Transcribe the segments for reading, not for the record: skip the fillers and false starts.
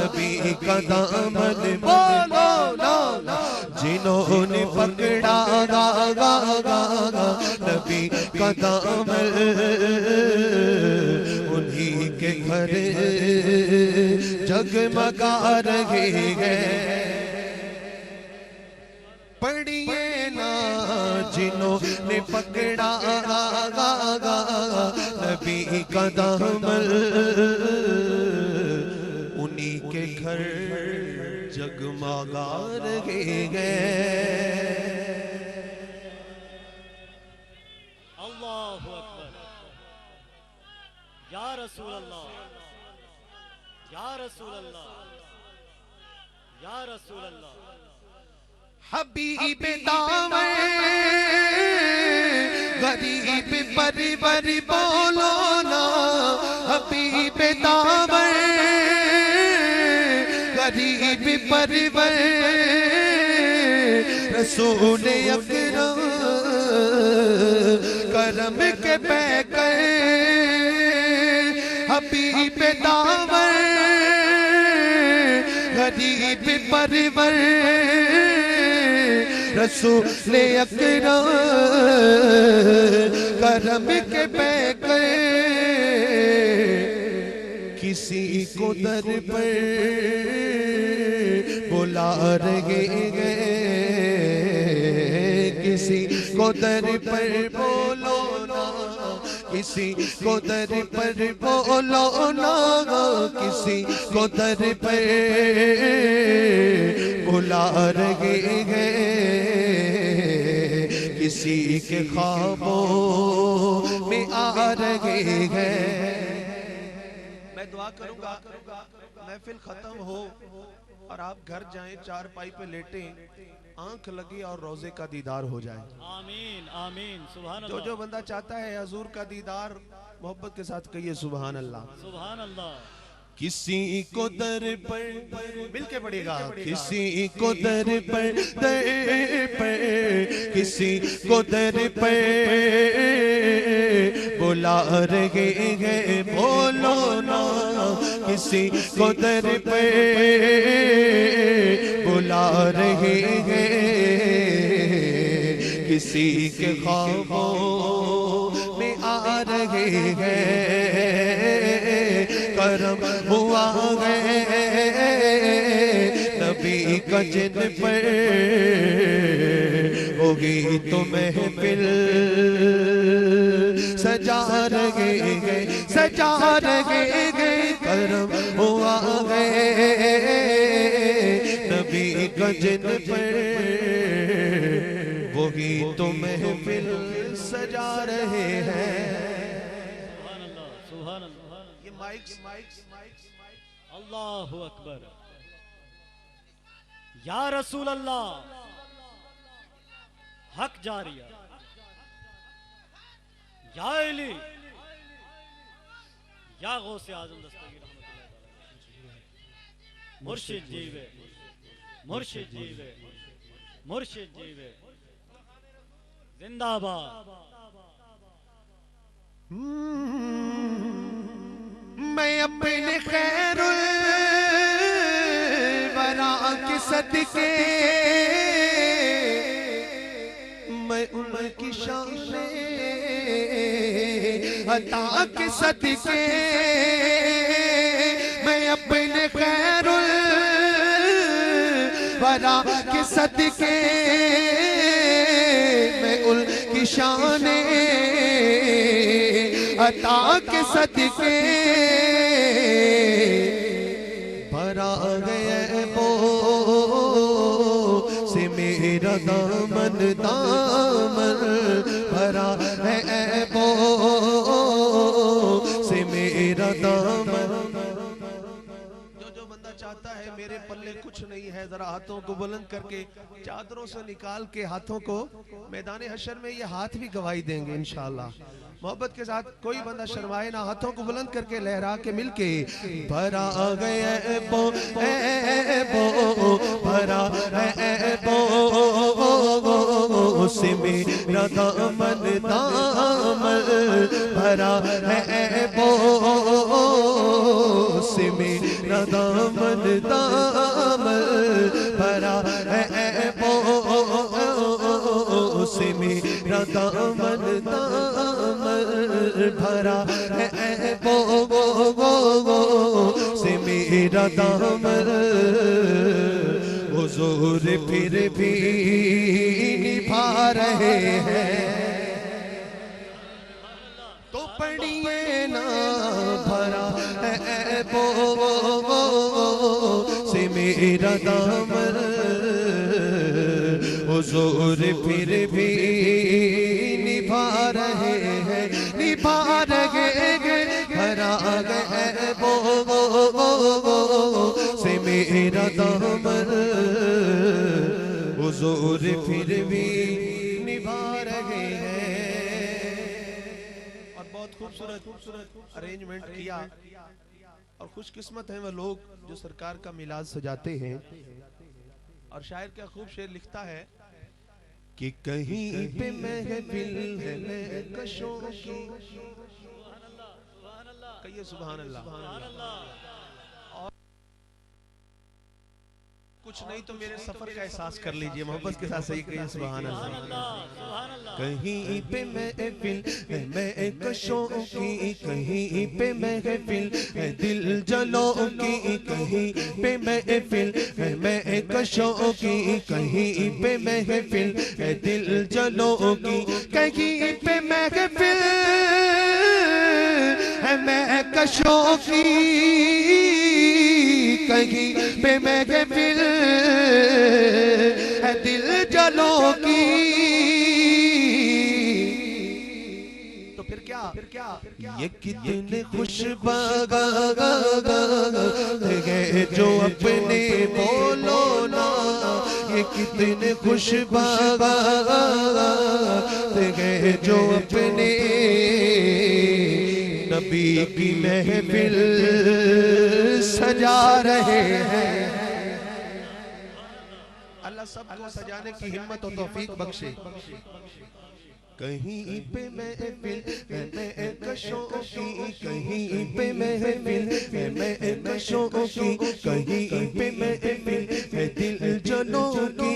नबी का दामन बोलो ना, जिन्होंने पकड़ा गा गा गा गा नबी का दामन, उन्हीं के घर जगमगा रहे हैं। पढ़िए ना जिन्होंने पकड़ा गा गा गा नबी का दामन, उन्हीं के घर जगमगा रहे हैं। अल्लाहु अकबर। या रसूल अल्लाह, या रसूल अल्लाह, या रसूल अल्लाह। हबीब दामन गरीब परिवर बोलो ना, हबीब दामन गरीब परिवर रसूल अकरम करम के पैकर, हबीब दामन गरीब परिवर रसूल अकरम करम के पैकर, किसी को दर पर बुला रहे हैं, किसी को दर पर बोलो ना, किसी को दर पर बोलो ना, किसी को दर पर बुला रहे हैं, किसी के ख्वाबों में आ रहे हैं। मैं दुआ करूंगा महफिल खत्म हो और आप घर जाएं, चारपाई पे लेटें, आंख लगी और रोजे का दीदार हो जाए। आमीन आमीन। सुभान अल्लाह। जो बंदा चाहता है हजूर का दीदार, मोहब्बत के साथ कहिए सुभान अल्लाह। सुभान अल्लाह। किसी को दर पर मिलके पड़ेगा, किसी को दर पर किसी को दर पर बुला रहे हैं, बोलो ना, किसी को दर पर बुला रहे हैं, किसी के ख्वाबों में आ रहे हैं, करम हुआ है नबी का जिन पर, होगी तो महफिल सजा रहे हैं, सजा रहे हैं, करम हुआ है नबी का जिन पर, होगी तो महफिल सजा रहे हैं। सुभान अल्लाह, सुभान अल्लाह। ये माइक अल्लाहु अकबर। या रसूल अल्लाह, हक जारिया, या अली, या गौसे आजम दस्तगीर रहमतुल्लाह, मुर्शिद जीवे, मुर्शिद जीवे, मुर्शिद जीवे, जिंदाबाद। मैं अपने खैरुल वरा के सदके, मैं उनकी शान अता के सदके, मैं अपने खैरुल वरा के सदके, मैं उनकी शान अता के सदके भरा गया वो से मेरा दामन, दामन भरा है वो से मेरा दामन। जो बंदा चाहता है मेरे पल्ले कुछ नहीं है, जरा हाथों को बुलंद करके चादरों से निकाल के हाथों को मैदान हशर में ये हाथ भी गवाही देंगे इंशाअल्लाह। मोहब्बत के साथ कोई बंदा शर्माए ना, हाथों को बुलंद करके लहरा के मिलके भरा गया बो भरा बो से मेरा दामन, दामन भरा बो से मेरा दामन, दामन भरा है से मेरा दामन दामन भरा है से मेरा दामन हुजूर फिर भी निभा रहे हैं तो पढ़िए ना भरा है से मेरा दामन हुजूर फिर भी निभा रहे हैं निभा रहे भरा गए से मेरा दामन हुजूर फिर भी निभा रहे हैं। और बहुत खूबसूरत अरेंजमेंट किया और खुशकिस्मत हैं वह लोग जो सरकार का मिलाद सजाते हैं। और शायर क्या खूब शेर लिखता है कि कहीं पे महफिल है महकशों की, कहिए सुभान अल्लाह। और कुछ नहीं तो मेरे सफर का एहसास कर लीजिए, मोहब्बत के साथ सही कहिए सुभान अल्लाह। कहीं पे महफिल है महकशों की, कहीं पे महफिल है दिल जलों की, कहीं पे महफिल है महकशों की, कहीं पे महफिल है दिल जलों की, कहीं पे महफिल है महकशों की, कहीं पे महफिल है दिल जलों की। तो फिर क्या ये कितने खुश गए जो अपने बोलो ना, ये कितने खुश गए जो अपने नबी की महफिल सजा रहे हैं। अल्लाह सबको सजाने की हिम्मत और तौफीक बख्शे। कहीं पे महफिल है महकशों की, कहीं पे महफिल है महकशों की, कहीं पे महफिल है दिल जलों की,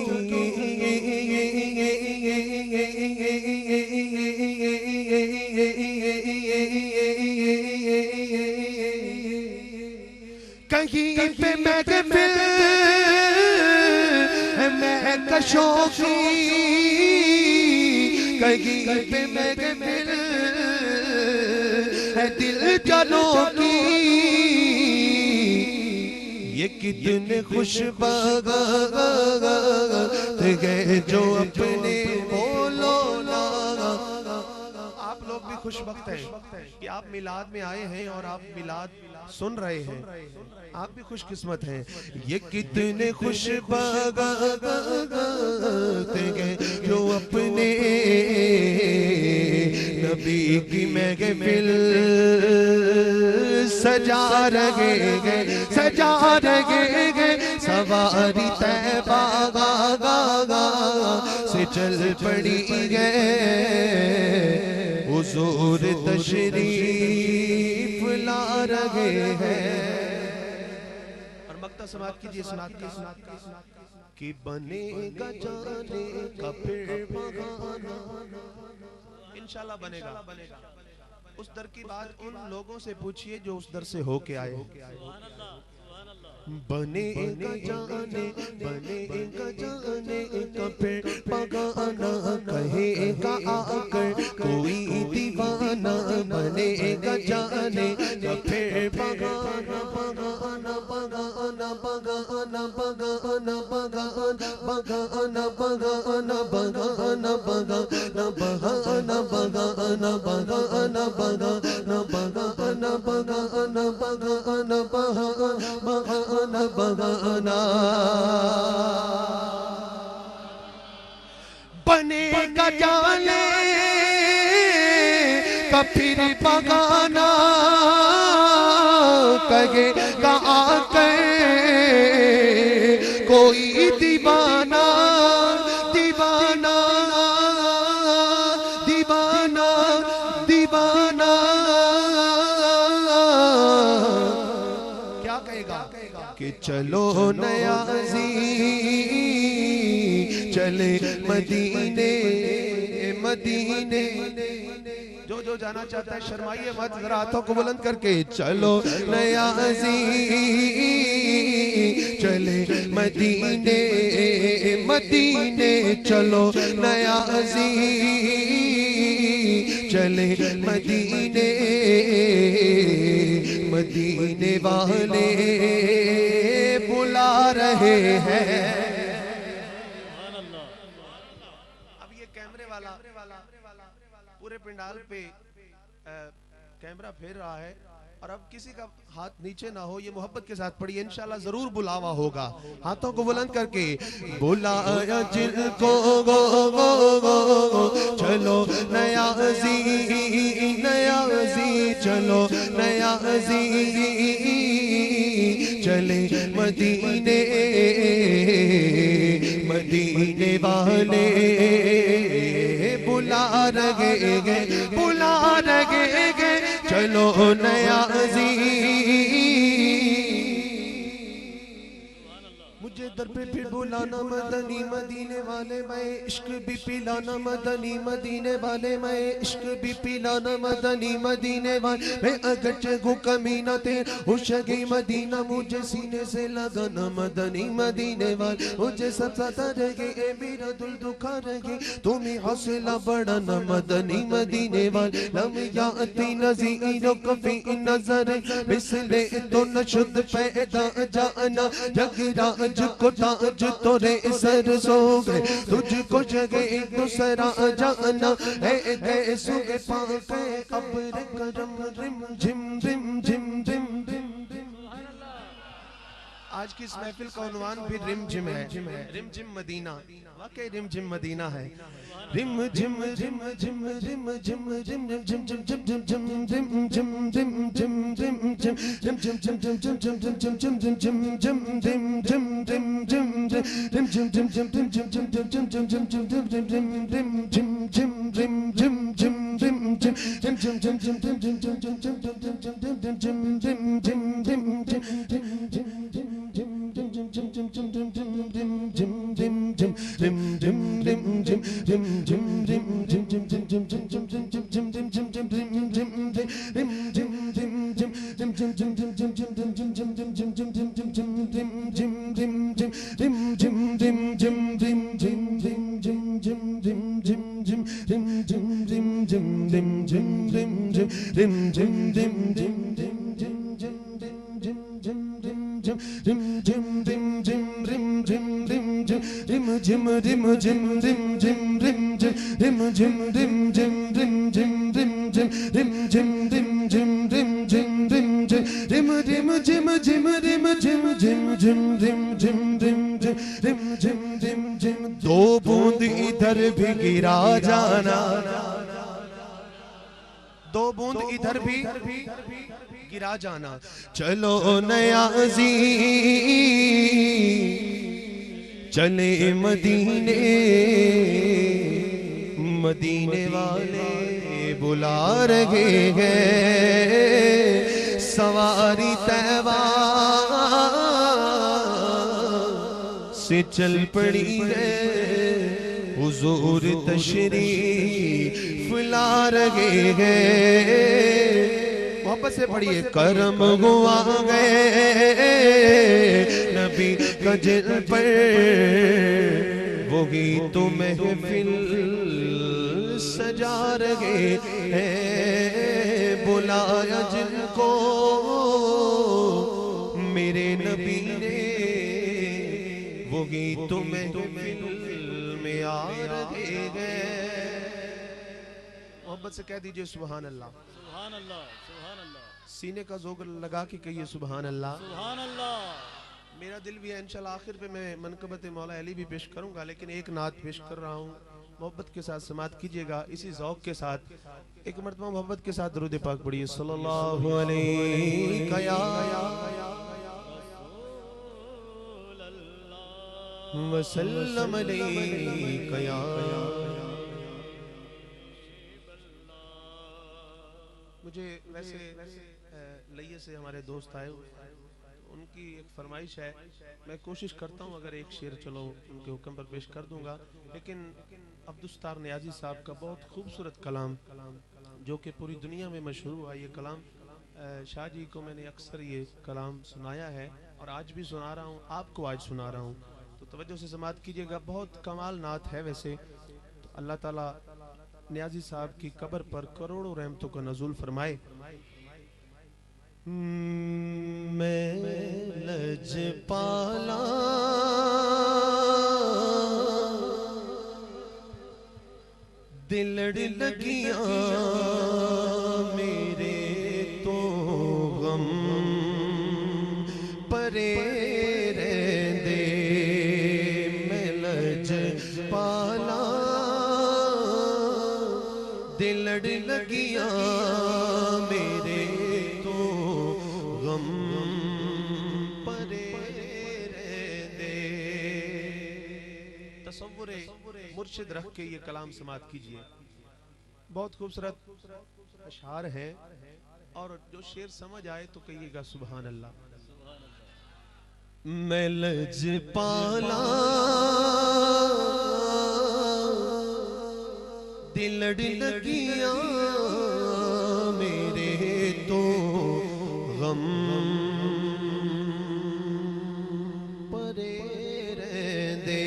कहीं पे महफिल है महकशों की, कहीं पे महफिल है दिल जलों की। ये कितने खुश गए जो अपने बोलो ना। आप लोग भी खुशबख्त हैं कि आप मिलाद में आए हैं और आप मिलाद सुन रहे हैं, आप भी खुशकिस्मत हैं। ये कितने खुश गए जो अपने नबी की महफिल सजा रहे गए, सजा रहे गए। सवारी तैबा से चल पड़ी गए, हुजूर तशरीफ ला रहे हैं। और मक्ता समाप्त कीजिए सुनाते कि बनेगा जाने का फिर बगाना, इंशाल्लाह बनेगा। उस दर की बात उन लोगों से पूछिए जो उस दर से होके आए। बनेगा जाने का फिर बगाना, कहेगा आकर कोई दीवाना, बनेगा जाने का फिर बगाना, बगाना बगाना बगाना बगाना बगाना बगाना बगाना बगाना बगाना बगाना बगाना बगाना बगाना बगाना बगाना बगाना बगाना बगाना बनेगा जाने का फिर बगाना, कहेगा आकर कोई दीवाना, दीवाना दीवाना दीवाना। क्या कहेगा कि चल चलो नयाज़ी चले मदीने मदीने। जो जो जाना चाहता है शर्माइए मत, जरा हाथों को बुलंद करके चलो नयाज़ी चले मदीने मदीने। चलो नयाज़ी चले मदीने मदीने वाले बुला रहे हैं। अब ये कैमरे वाला पूरे पंडाल पे कैमरा फेर रहा है और अब किसी का हाथ नीचे ना हो, ये मोहब्बत के साथ पढ़िए, इंशाल्लाह जरूर बुलावा होगा। हाथों को बुलंद करके बुलाया जिनको गो गो गो गो चलो नयाज़ी नयाज़ी चलो नयाज़ी चले मदीने मदीने वाले बुला रहे गए बुला रहे गए चलो नयाज़ी। मुझे दर पे फिर बुलाना मदनी मदीने वाले, मैं इश्क भी पिलाना मदनी मदीने वाले, मैं इश्क भी पिलाना मदनी मदीने वाले। मैं अगर चगू कमीना थे उशगी मदीना, मुझे सीने से लगाना मदनी मदीने वाले। मुझे सब सता रहे ए मेरा दिल दुखा रहे, तुम्हें हौसला बढ़ाना मदनी मदीने वाले। लम याती नज़ीरो कफी नजर मिसले तो नशुद पैदा जाना, जगराज को ताज तोरे सर सो गए, तुझको जगे दूसरा जाना है गैसु के पाके अब्र करम रिम झिम रिम झिम रिम रिम। आज की इस महफिल का उन्वान भी रिम झिम है, रिम झिम मदीना, वाकई रिम झिम मदीना है। रिम झिम रिम झिम रिम झिम रिम झिम झिम झिम झिम झिम रिम झिम रिम झिम रिम झिम झिम झिम झिम झिम झिम झिम झिम झिम झिम झिम झिम रिम झिम रिम झिम रिम झिम झिम झिम झिम झिम झिम झिम झिम झिम झिम झिम झिम रिम झिम झिम रिम झिम झिम रिम झिम झिम झिम झिम झिम झिम झिम झिम झिम झिम दो बूंद इधर भी गिरा जाना, दो बूंद इधर भी गिरा जाना। चलो नयाज़ी चले मदीने मदीने वाले बुला रहे हैं। सवारी तैबा से चल पड़ी है, हुजूर तशरीफ ला रहे हैं। मोहब्बत से पढ़िए करम हुआ गए नबी का जिल पर, वही तो महफिल सजा रहे हैं। बुलाया जिनको मेरे नबी ने, वही तो महफिल में आ रहे हैं। मोहब्बत से कह दीजिए सुभान अल्लाह, सुभान अल्लाह, सुभान अल्लाह। सीने का जोर लगा के कहिए सुभान अल्लाह, सुभान अल्लाह। मेरा दिल भी है इंशाल्लाह आखिर पे मैं मनकबत मौला अली भी पेश करूंगा, लेकिन एक नात पेश कर रहा हूँ। मोहब्बत के साथ समात कीजिएगा, इसी ज़ौक़ के साथ एक मरतबा मोहब्बत के साथ दुरूद पाक पढ़िए। सल्लल्लाहु अलैहि वसल्लम अलैका। मुझे वैसे लइये से हमारे दोस्त आए, उनकी एक फरमाइश है, मैं कोशिश करता हूँ अगर एक शेर चलो उनके हुक्म पर पेश कर दूंगा। लेकिन अब्दुस्तार नियाजी साहब का बहुत खूबसूरत कलाम जो कि पूरी दुनिया में मशहूर हुआ, ये कलाम शाह जी को मैंने अक्सर ये कलाम सुनाया है और आज भी सुना रहा हूँ, आपको आज सुना रहा हूँ, तो तवज्जो से समाअत कीजिएगा। बहुत कमाल नात है वैसे तो। अल्लाह ताला नियाजी साहब की कब्र पर करोड़ों रहमतों का नज़ूल फरमाए। मैं लजपाला दिलड़ लगियां मेरे तो गम परे रहंदे। मैं लजपाला दिलड़ लगियां मेरे तो गम परे रहंदे। तसव्वुरे मुर्शिद रख के ये कलाम समाअत कीजिए। बहुत खूबसूरत अशआर है और जो शेर समझ आए तो कहिएगा सुभान अल्लाह। मैं लजपाला दिलड़ लगियां मेरे तो गम परे रहंदे।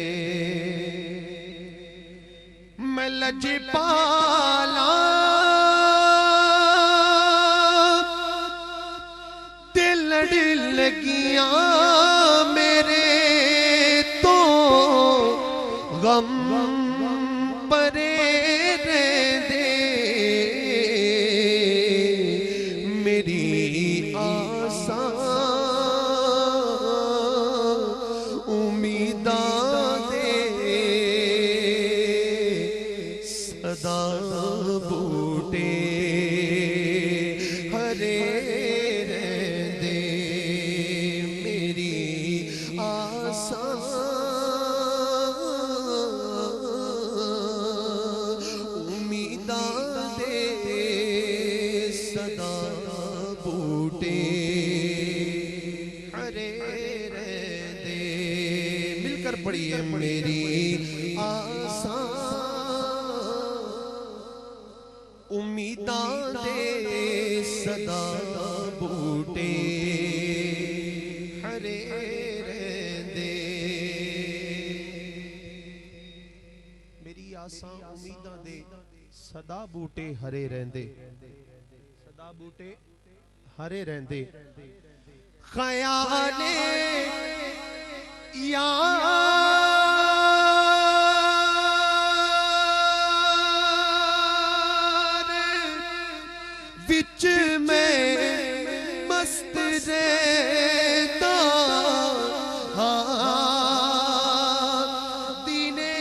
मैं लजपाला दिलड़ लगियां मेरे तो गम परे रहंदे। मेरी आसां उम्मीदां दे सदा बूटे हरे रहंदे। मेरी आसां उम्मीदां दे सदा बूटे हरे रहंदे। मिलकर पढ़िए। मेरी आसां उम्मीदां दे सदा बूटे हरे रहंदे। मेरी आसां उम्मीदां दे सदा बूटे हरे रहंदे। सदा बूटे हरे रहंदे। ख्याले यार विच में मस्त रहता दिने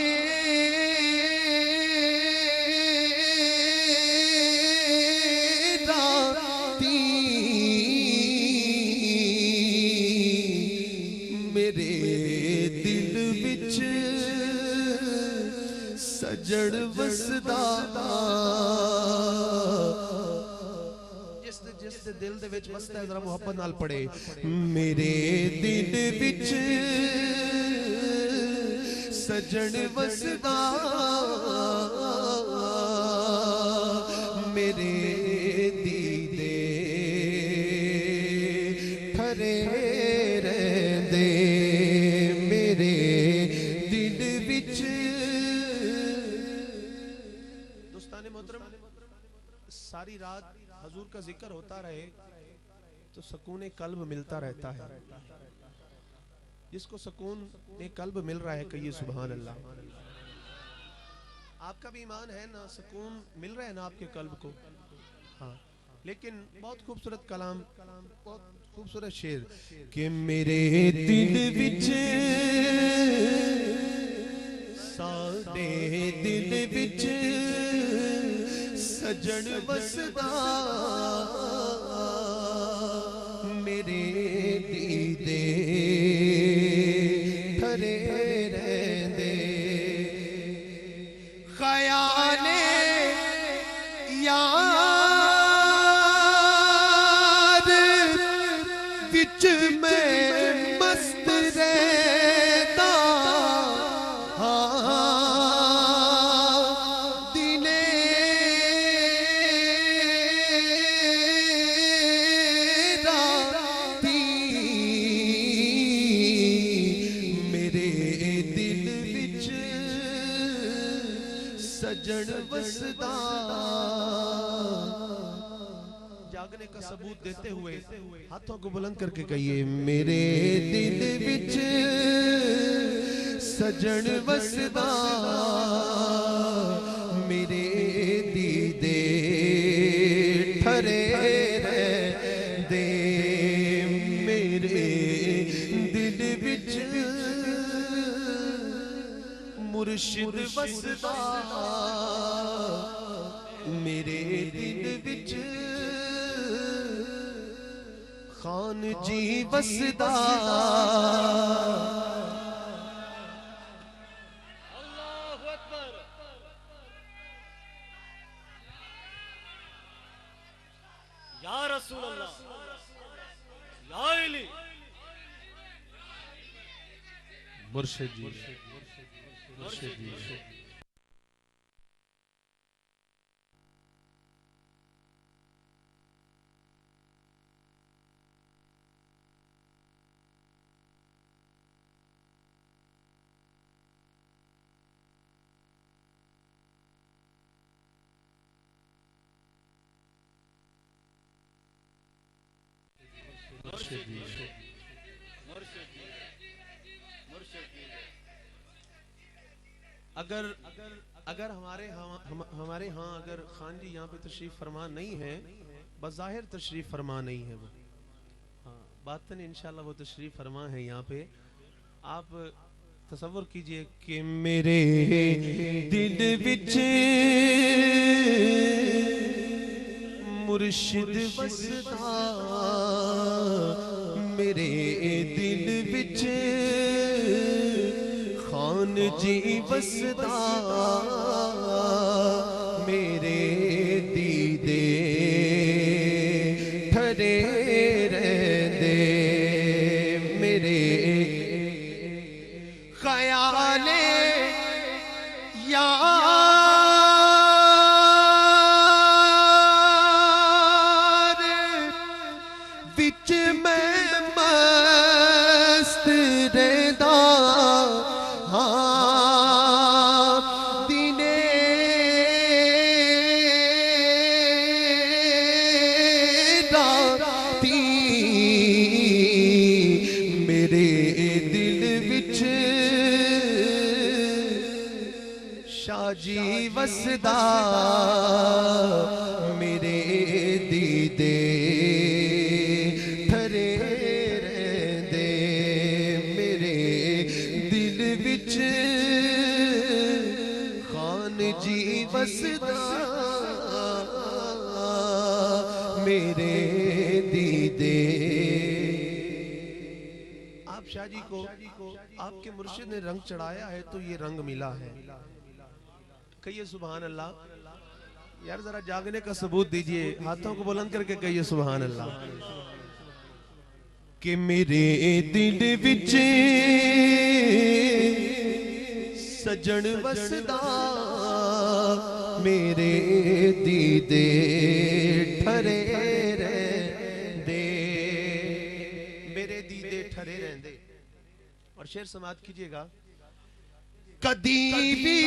राती। मेरे दिल विच सजड़ वसदा। जिस दिल दे विच वसदा है जरा मोहब्बत नाल पढ़े। मेरे दिल विच सजड़ वसदा मेरे दीदे ठरे रहंदे। मेरे दिल विच दोस्ताने मोहतरम सारी रात हजूर का जिक्र होता रहे तो सुकून कल्ब मिलता रहता है। जिसको सुकून कल्ब मिल रहा है कहिए सुभान अल्लाह। आपका भी ईमान है ना, सुकून मिल रहा है ना आपके कल्ब को। हाँ, लेकिन बहुत खूबसूरत कलाम, बहुत खूबसूरत शेर कि मेरे दिल विच साडे दिल विच सजन वसदा मेरे दीदे ठरे रहंदे। ख्याले यार विच में सजन वसदा। जागने का सबूत देते हुए हाथों को बुलंद करके कहिए, मेरे दिल विच सजन वसदा, मेरे दीदे ठरे दे, मेरे दिल विच मुर्शिद वसदा, मेरे दिल विच खान जी वसदा। अल्लाहु अकबर। या रसूल अल्लाह, या इली। मुर्शिद जी, मुर्शिद जी। मुर्शिद जी, मुर्शिद जी, मुर्शिद जी। अगर हमारे यहाँ अगर खान जी यहाँ पे तशरीफ फरमा नहीं है, बज़ाहिर तशरीफ फरमा नहीं है वो, हाँ बातन इंशाल्लाह वो तशरीफ फरमा है यहाँ पे। आप तसव्वुर कीजिए कि मेरे दिल विच मुर्शिद वसदा, मेरे दिल विच खान जी वसदा, मेरे दीदे ठरे रहंदे, मेरे ख्याले यार विच मैं मस्त रहंदा, हाँ दिने राती, मेरे दिल विच शाजी वसदा, मेरे दीदे ठरे रहंदे, मेरे दिल विच खान जी वसदा, मेरे दीदे। आप शाह जी को आपके मुर्शिद ने रंग चढ़ाया है तो ये रंग मिला है। कहिए सुभान अल्लाह। यार जरा जागने का सबूत दीजिए, हाथों को बुलंद करके कहिए सुभान अल्लाह। कि मेरे दिल विच सजन वसदा, मेरे दीदे ठरे रहंदे, मेरे दीदे ठरे रहंदे। और शेर समाप्त कीजिएगा। कदी भी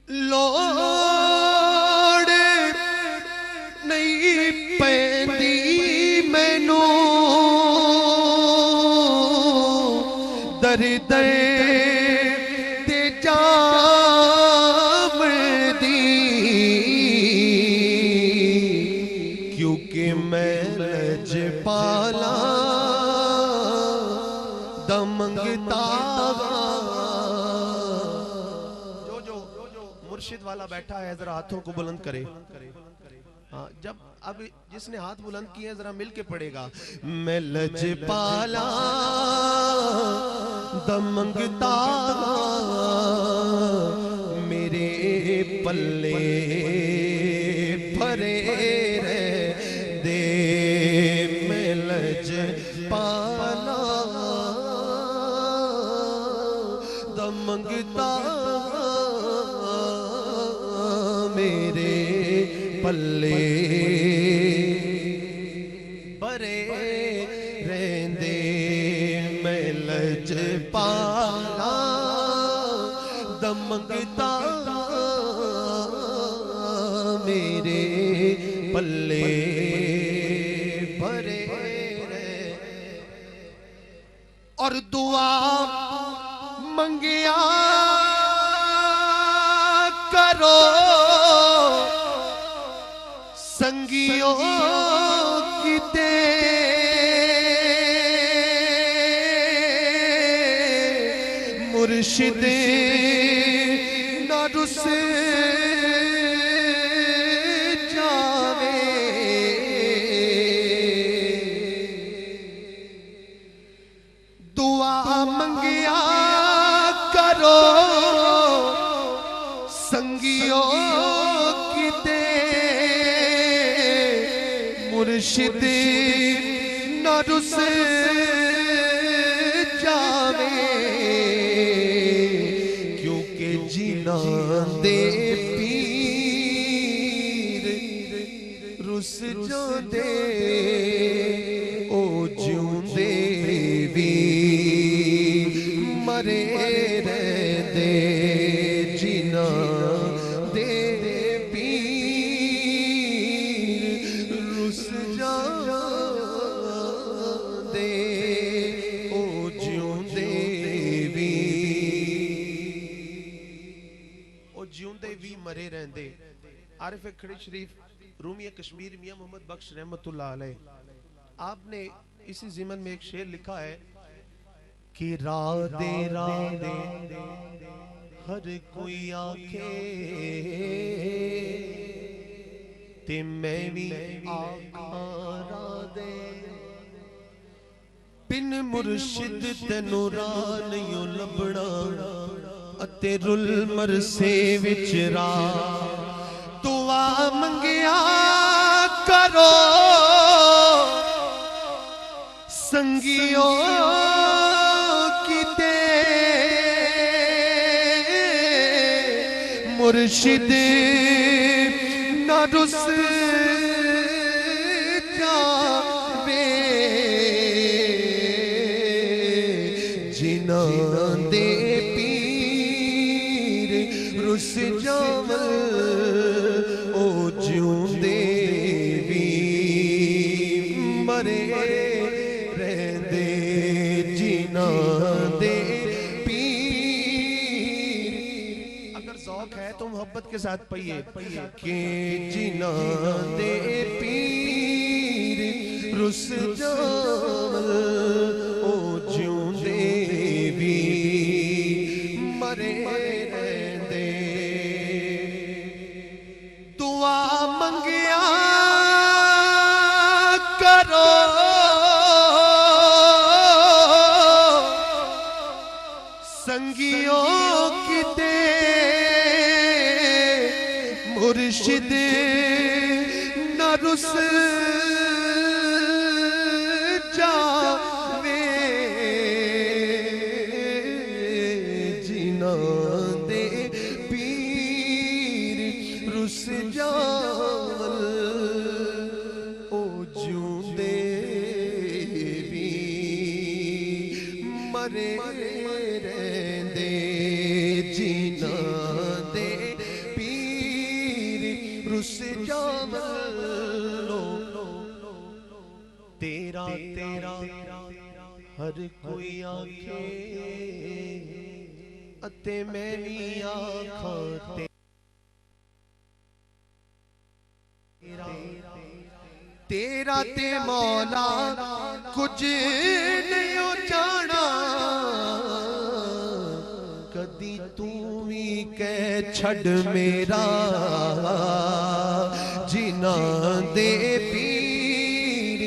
लोड़ नहीं पैंदी मैनू, दर्द ते जावदी, क्योंकि मैं लजपाला दमंगता। जो मुर्शिद वाला बैठा है जरा हाथों को बुलंद करे। हाँ जब अब जिसने हाथ बुलंद किए जरा मिल के पड़ेगा। मैं लजपाला दमंगता, मेरे पल्ले भरे दे, मैं लजपाला दमंगता, मेरे पल्ले भरे रहंदे, मैं लजपाला मंगता मेरे पल्ले भरे और दुआ मंगिया करो संगियों की दे मुर्शिद न रुस जावे दुआ मंगिया करो संगियों की दे मुर्शिद न रुस जावे क्योंकि जीना दे पीर रुस जांदे ओ जिउंदे भी मरे रहंदे जीना दे पीर रुस जांदे ओ जिउंदे भी ओ जिउंदे भी मरे रहंदे। आरिफ खड़ी शरीफ रूमी कश्मीर मियां मोहम्मद बख्श रहमतुल्लाह अलैह आपने इसी ज़िमन में एक शेर लिखा है कि राधे राधे हर कोई आखे ते मैं भी आखा राधे बिन मुर्शिद तेनू राह नहीं लभना अते रुल मरसे विच राह दुआ मंगिया करो संगियों की दे मुर्शिद न रुस जावे जिना दे पीर रुस जावल ओ जिउंदे भी मरे रहंदे जीना दे पीर। अगर ज़ौक़ है तो मोहब्बत के साथ पढ़िए कि जीना दे पीर रुस जावल ओ जिउंदे भी मरे रहंदे दुआ मंगिया करो संगियों की दे मुर्शिद न रुस जावे जीना दे पीर रुस जावल ओ जिउंदे भी मरे रहंदे जीना दे पीर रुस जावल तेरा तेरा हर कोई आखे अते मैं भी आखां तेरा ते मौला कुछ नहीं जाना कदी तू भी कह छड़ मेरा जीना दे पीर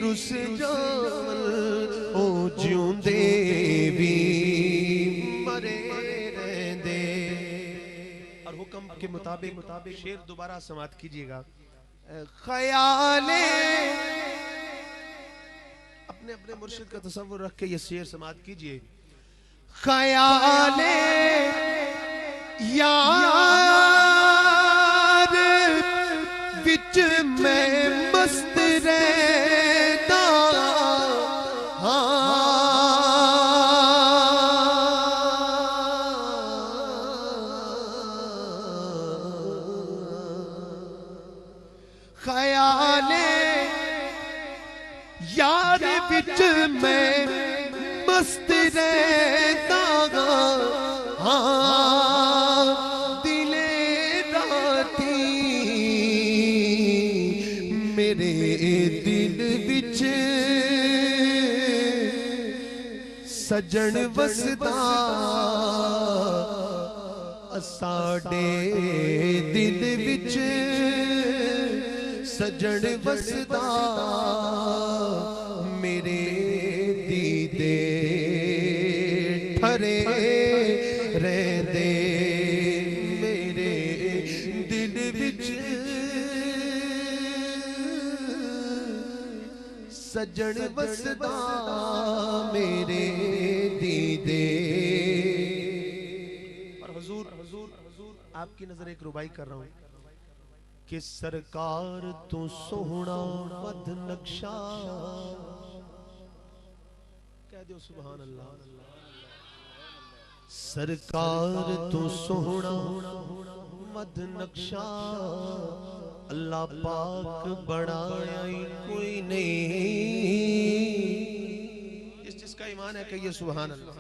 रुस जावल ओ जिउंदे भी मरे रहंदे। और हुक्म के मुताबिक शेर दोबारा समाप्त कीजिएगा। ख्याले अपने अपने मुर्शिद का तसव्वुर रख के ये शेर समाप्त कीजिए। ख्याले यार विच मैं मस्त रहता विच मैं मस्त रहता हाँ दिले राती मेरे दिल विच सजन वसदा साडे दिल विच सजन वसदा मेरे दीदे ठरे रहंदे मेरे दिल विच सजन वसदा मेरे दीदे। और हुजूर आपकी नजर एक रुबाई कर रहा हूं कि सरकार तू सोहना मद नक्शा कह दो सुभान अल्लाह। सरकार तू सोहना मद नक्शा अल्लाह पाक बनाया ही कोई नहीं। जिसका ईमान है कहिए सुभान अल्लाह।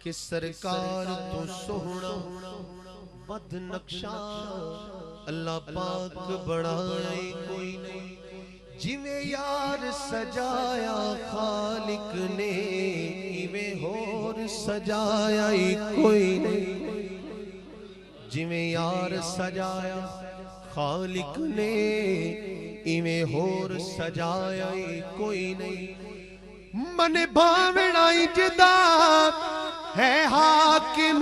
कि सरकार तू सोहना मद नक्शा अल्लाह पाक बनाया ही कोई नहीं। जिवें यार सजाया खालिक ने इवें होर सजाया ही कोई नहीं। जिवें यार सजाया खालिक ने इवें होर सजाया ही कोई नहीं। मन भावना जिदा है हाकिम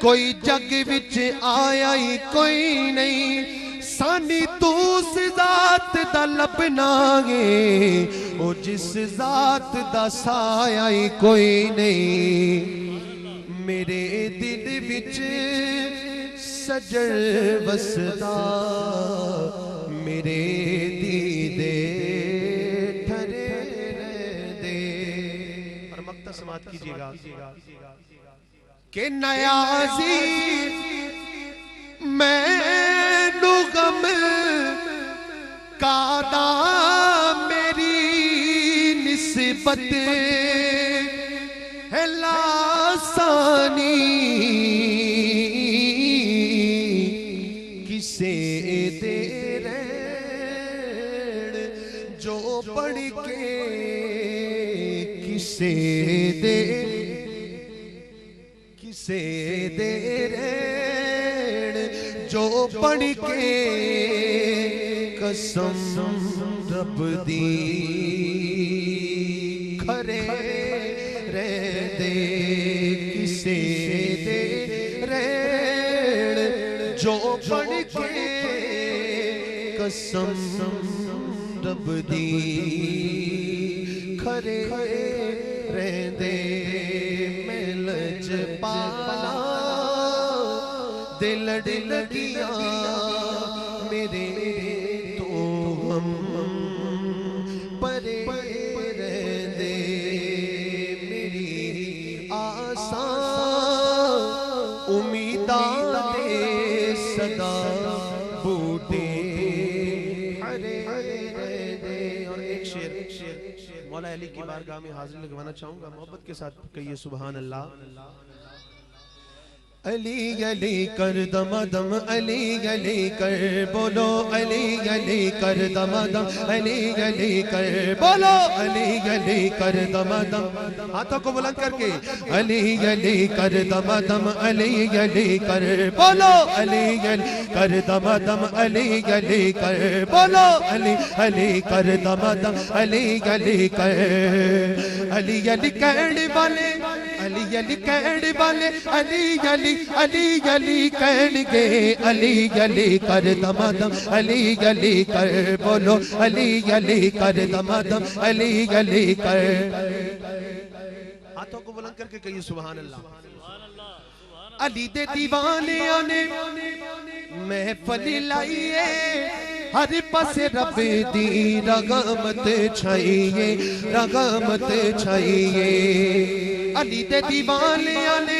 कोई जग विच आया ही कोई नहीं। सानी तू उस जात दा लबनागे ओ जिस जात दा साया ही कोई नहीं। मेरे दिल विच सजन वसदा मेरे दीदे ठरे रहंदे। और मक्ता समात कीजिएगा कि नयाजी मैनू गम कादा मेरी निस्बत है लासानी किसे दे रैण जो पढ़ के किसे दे रैण जो पढ़ के कसम रब दी खरे रहंदे किसे दे रैण जो पढ़ के कसम रब दी खरे रहंदे। मैं लजपाला दिल लगिया मेरे तो हम परे रहंदे मेरी आसा उम्मीदां दे सदा बूटे हरे रहंदे। और एक शेर मौला अली की बारगाह में हाजिर लगवाना चाहूंगा, मोहब्बत के साथ कहिए सुभान अल्लाह। अली अली कर दमदम अली अली कर बोलो अली अली कर दमदम अली अली कर बोलो अली अली कर दमदम। हाथों को बुलंद करके अली अली कर दमदम अली अली कर बोलो अली अली कर दमदम अली अली कर बोलो अली अली कर दमदम अली अली कर। अली अली कहने वाले अली अली कहने वाले अली अली अली अली कहणगे अली अली कर दमदम अली अली कर बोलो अली अली कर दमदम अली अली कर। हाथों को बुलंद करके कहिए सुभान अल्लाह। अली दे दीवाने आने महफिल लाइए हर पासे रब दी रगमत छाइए रगमत छाइए। अली दे दीवाने आने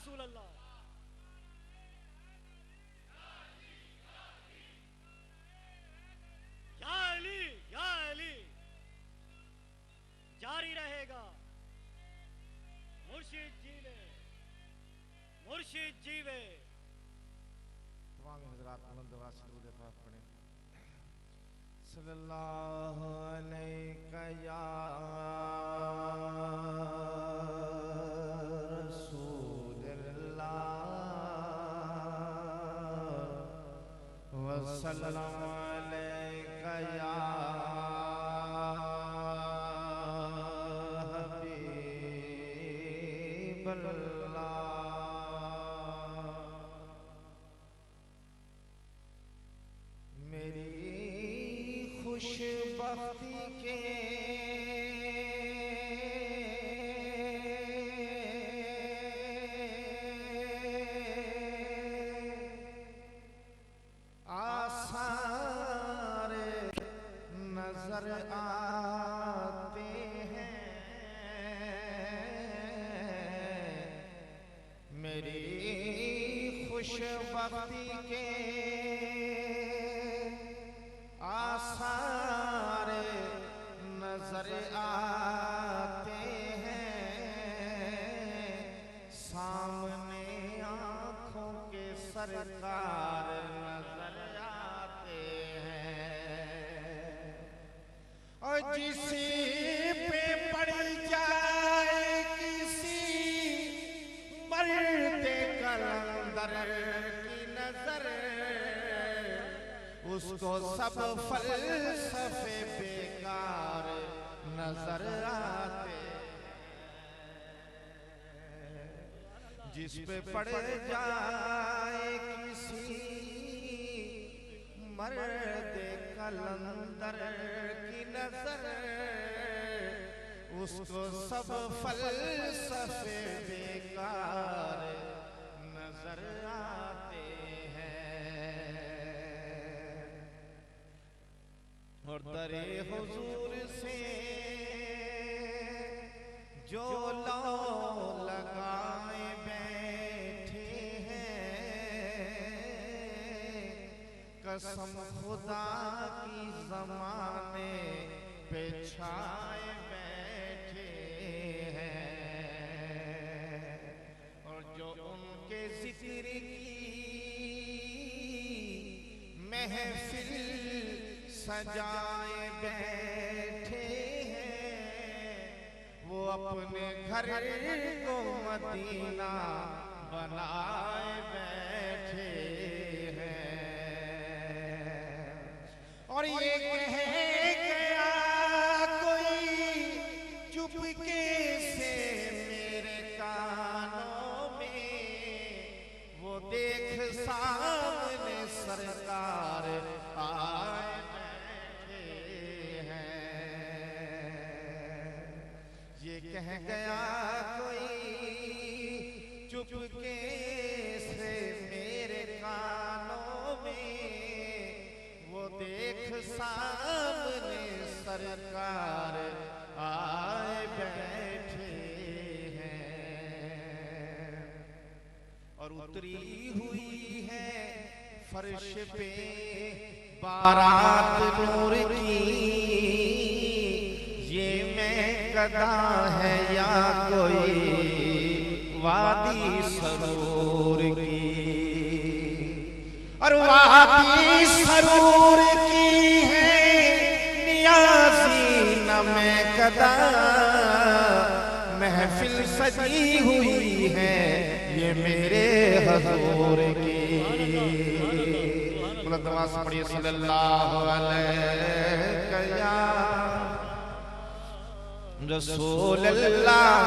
रसूल अल्लाह। या अली, या अली, जारी रहेगा। मुर्शिद जीवे, मुर्शिद जीवे। तमाम हज़रात बुलंद आवाज़ से दुरूद पाक पढ़ें। सल्लल्लाहु अलैका या रसूलल्लाह व सल्लल्लाहु अलैका या हबीबल्लाह। मेरी खुशबख्ती के आसार नजर आते हैं। मेरी खुशबख्ती के आसार नजर आते हैं। सामने आँखों के सरकार नजर आते हैं। और जिसी पे पड़ जाए किसी मरते कलंदर की नजर, उसको सब फलसफे बेकार नजर आते। जिस पे पड़ जाए किसी मर्दे कलंदर की नजर, उसको सब फलसफे बेकार नजर आते हैं। और दरे हुजूर से जो लो लगाए बैठे हैं, कसम खुदा की ज़माने पे छाए बैठे हैं। और जो उनके जिक्र की महफिल सजाए बैठे हैं, वो अपने घर को मदीना बनाए बैठे हैं। और ये कह गया कोई चुपके से मेरे कानों में, वो देख सामने सरकार आए बैठे हैं। ये कह गया कोई चुपके से मेरे कानों में, वो देख सामने सरकार आए बैठे हैं। और उतरी हुई है फर्श पे बारात नूर की, ये मैं कदा है या कोई वादी सरूर की। और वादी सरूर की है नियाज़ी न मैं कदा, महफिल सजी हुई है ये मेरे हजूर की। बुलंद आवाज़ से पढ़िए सल्लल्लाहु अलैहि या रसूल अल्लाह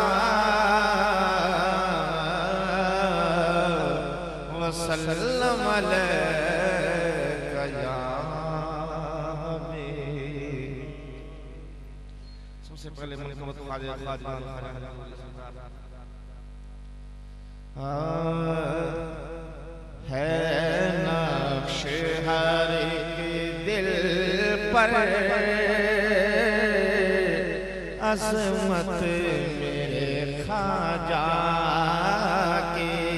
व सल्लम अलैका या हबीब। सबसे पहले मोहम्मद ख्वाजा है नक्श हर एक दिल पर अज़मत मेरे ख्वाजा के।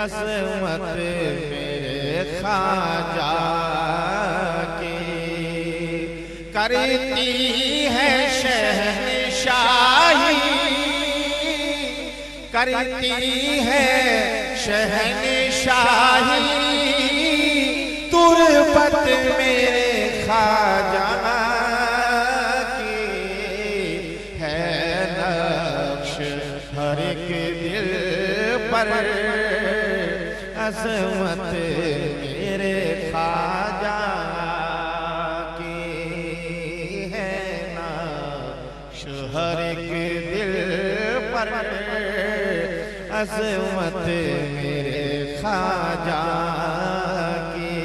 अज़मत मेरे ख्वाजा की करती है शहंशाही, करती है शहंशाही, तुरबत मेरे ख्वाजा की है नक्श हर एक दिल पर, अज़मत मेरे ख्वाजा की है नक्श हर एक दिल पर, अज़मत मेरे ख्वाजा की।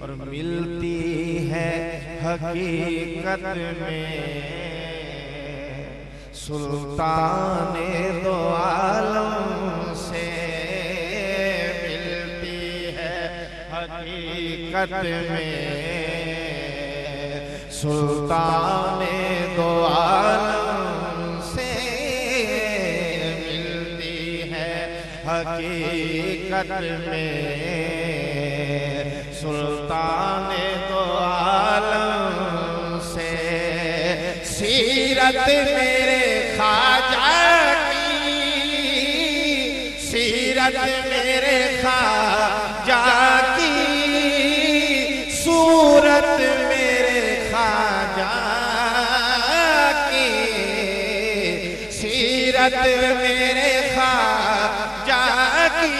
और मिलती है हकीकत में सुल्ताने दो आलम से, मिलती है हकीकत में सुल्ताने दो आलम से, मिलती है हकीकत में सुल्ताने दो आलम से। सीरत मेरे ख्वाजा की, सीरत मेरे ख्वाजा की, सूरत मेरे ख्वाजा की, सीरत मेरे ख्वाजा की,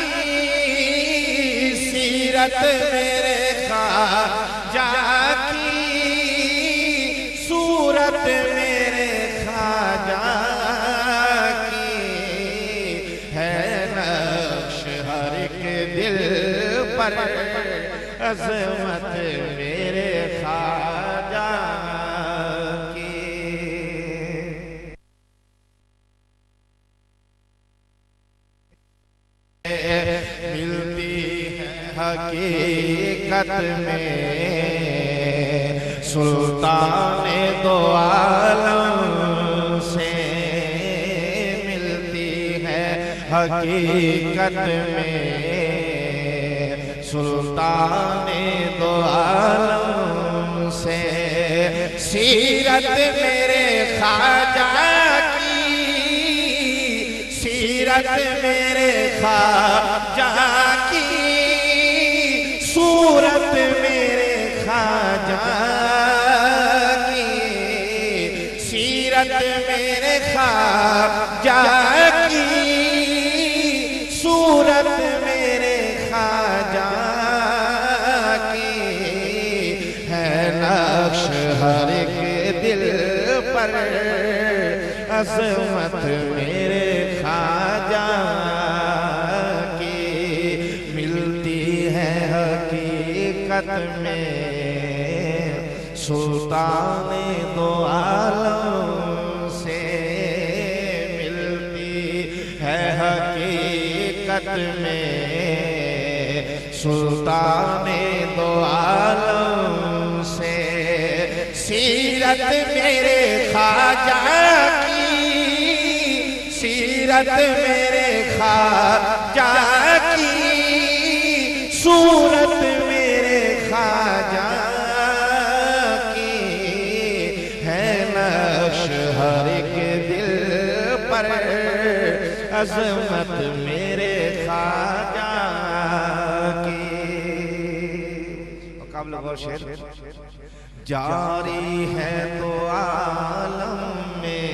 सीरत मेरे ख्वाजा की, सूरत मेरे ख्वाजा की है नक्श हर एक दिल पर, अज़मत मेरे ख्वाजा की। मिलती है हकीकत में सुल्ताने दो आलम से, मिलती है हकीकत में सुल्ताने दो आलम से। सीरत मेरे ख्वाजा की, सीरत मेरे ख्वाजा की, सूरत मेरे ख्वाजा की, सीरत मेरे ख्वाजा की, सूरत मेरे ख्वाजा की है नक्श हर एक दिल पर, अज़मत मेरे ख्वाजा की। मिलती है हकीकत में सुल्ताने दो आलम से, मिलती है हकीकत में सुल्ताने दो आलम से। सीरत मेरे ख्वाजा की, सीरत मेरे ख्वाजा की, सूरत मेरे ख्वाजा की है नक्श हर एक दिल पर, अज़मत मेरे ख्वाजा की। मुकाबला और शेर। जारी है तो आलम में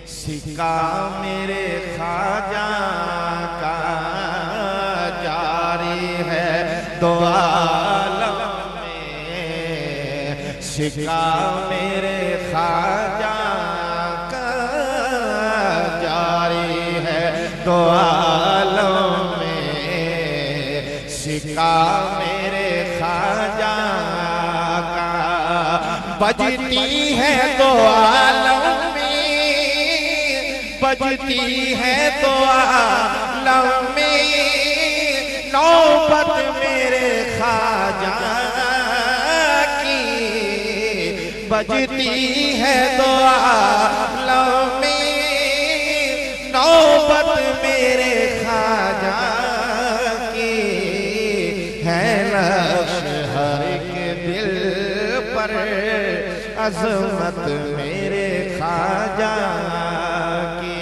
सिक्का मेरे ख्वाजा का, जारी है तो आलम में सिक्का मेरे ख्वाजा का, जारी है तो आलम में सिक्का मेरे ख्वाजा का। बजती है तो आलम में, बजती है तो आलम में नौबत मेरे ख्वाजा की, बजती है तो आलम में नौ अजमत मेरे ख्वाजा की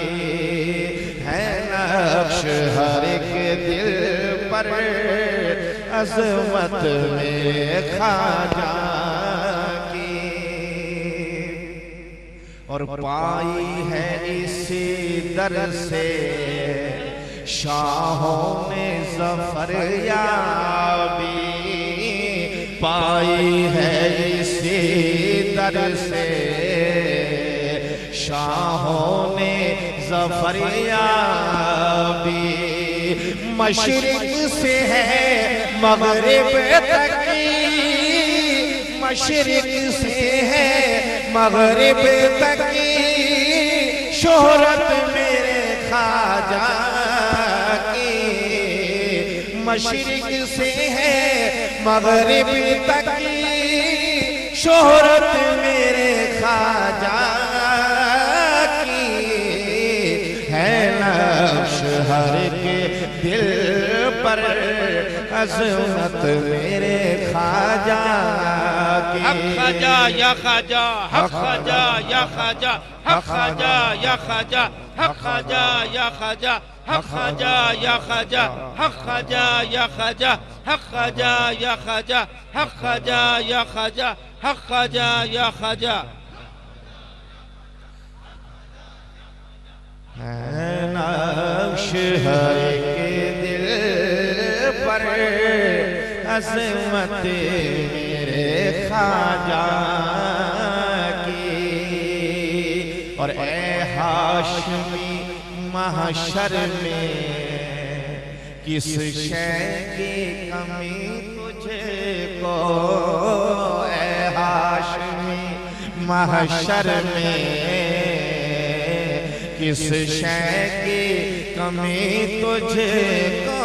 है नक्श हर एक दिल पर अजमत मेरे ख्वाजा की और पाई है इसी दर से शाहों ने ज़फ़र याबी पाई है इसी दर से शाहों ने ज़फ़र याबी मशरिक़ से है मग़रिब तक मशरिक़ से है मग़रिब तक शोहरत मेरे ख्वाजा की मशरिक़ से है मग़रिब तक शोहरत मेरे ख्वाजा की है नक्श हर के दिल पर अज़मत मेरे ख्वाजा की हक ख्वाजा या ख्वाजा हक ख्वाजा या ख्वाजा हक ख्वाजा या ख्वाजा हक ख्वाजा या ख्वाजा हक ख्वाजा या ख्वाजा हक ख्वाजा या ख्वाजा हक ख्वाजा या ख्वाजा हक ख्वाजा या ख्वाजा हक ख्वाजा या ख्वाजा है नक्श हर के दिल पर अज़मत मेरे ख्वाजा की और ए हाशमी महशर में किस शय की कमी तुझको ए हाशमी महशर में किस शय की कमी तुझको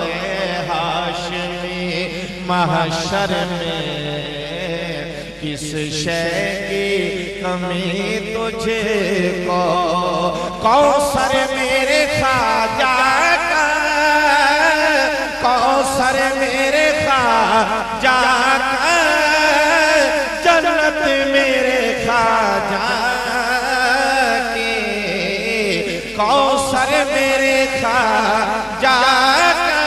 ए हाशमी महशर में किस शय की कमी तुझको कौसर मेरे ख्वाजा का कौसर मेरे ख्वाजा का जन्नत मेरे ख्वाजा कौसर मेरे ख्वाजा का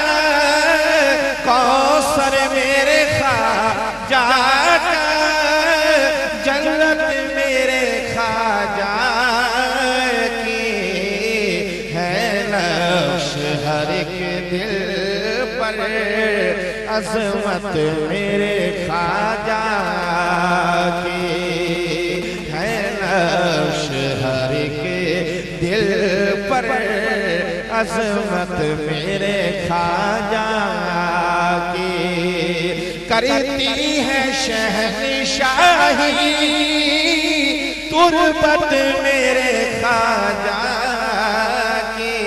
कौसर मेरे ख्वाजा का जन्नत मेरे ख्वाजा की है नक्श हर एक दिल पर अज़मत मेरे ख्वाजा की है नक्श हर एक दिल पर अज़मत मेरे ख्वाजा की करती है शहंशाही तुरबत मेरे ख्वाजा की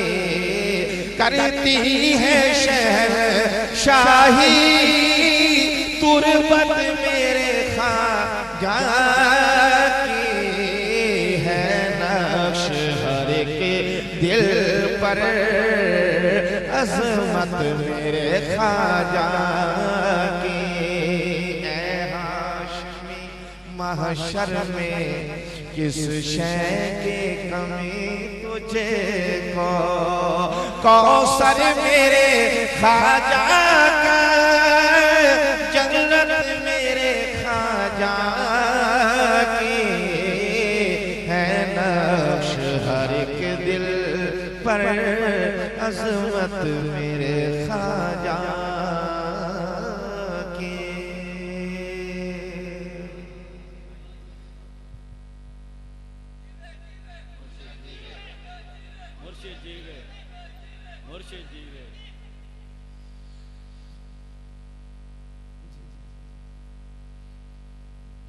करती है शहंशाही तुरबत मेरे ख्वाजा दिल पर अज़मत मेरे ख्वाजा की ए हाशमी महशर में किस शय की कमी तुझे को कौसर मेरे ख्वाजा का जन्नत मेरे ख्वाजा की है नक्श हर एक दिल पर अज़मत मेरे ख्वाजा की मुर्शिद जी गए मुर्शिद जी गए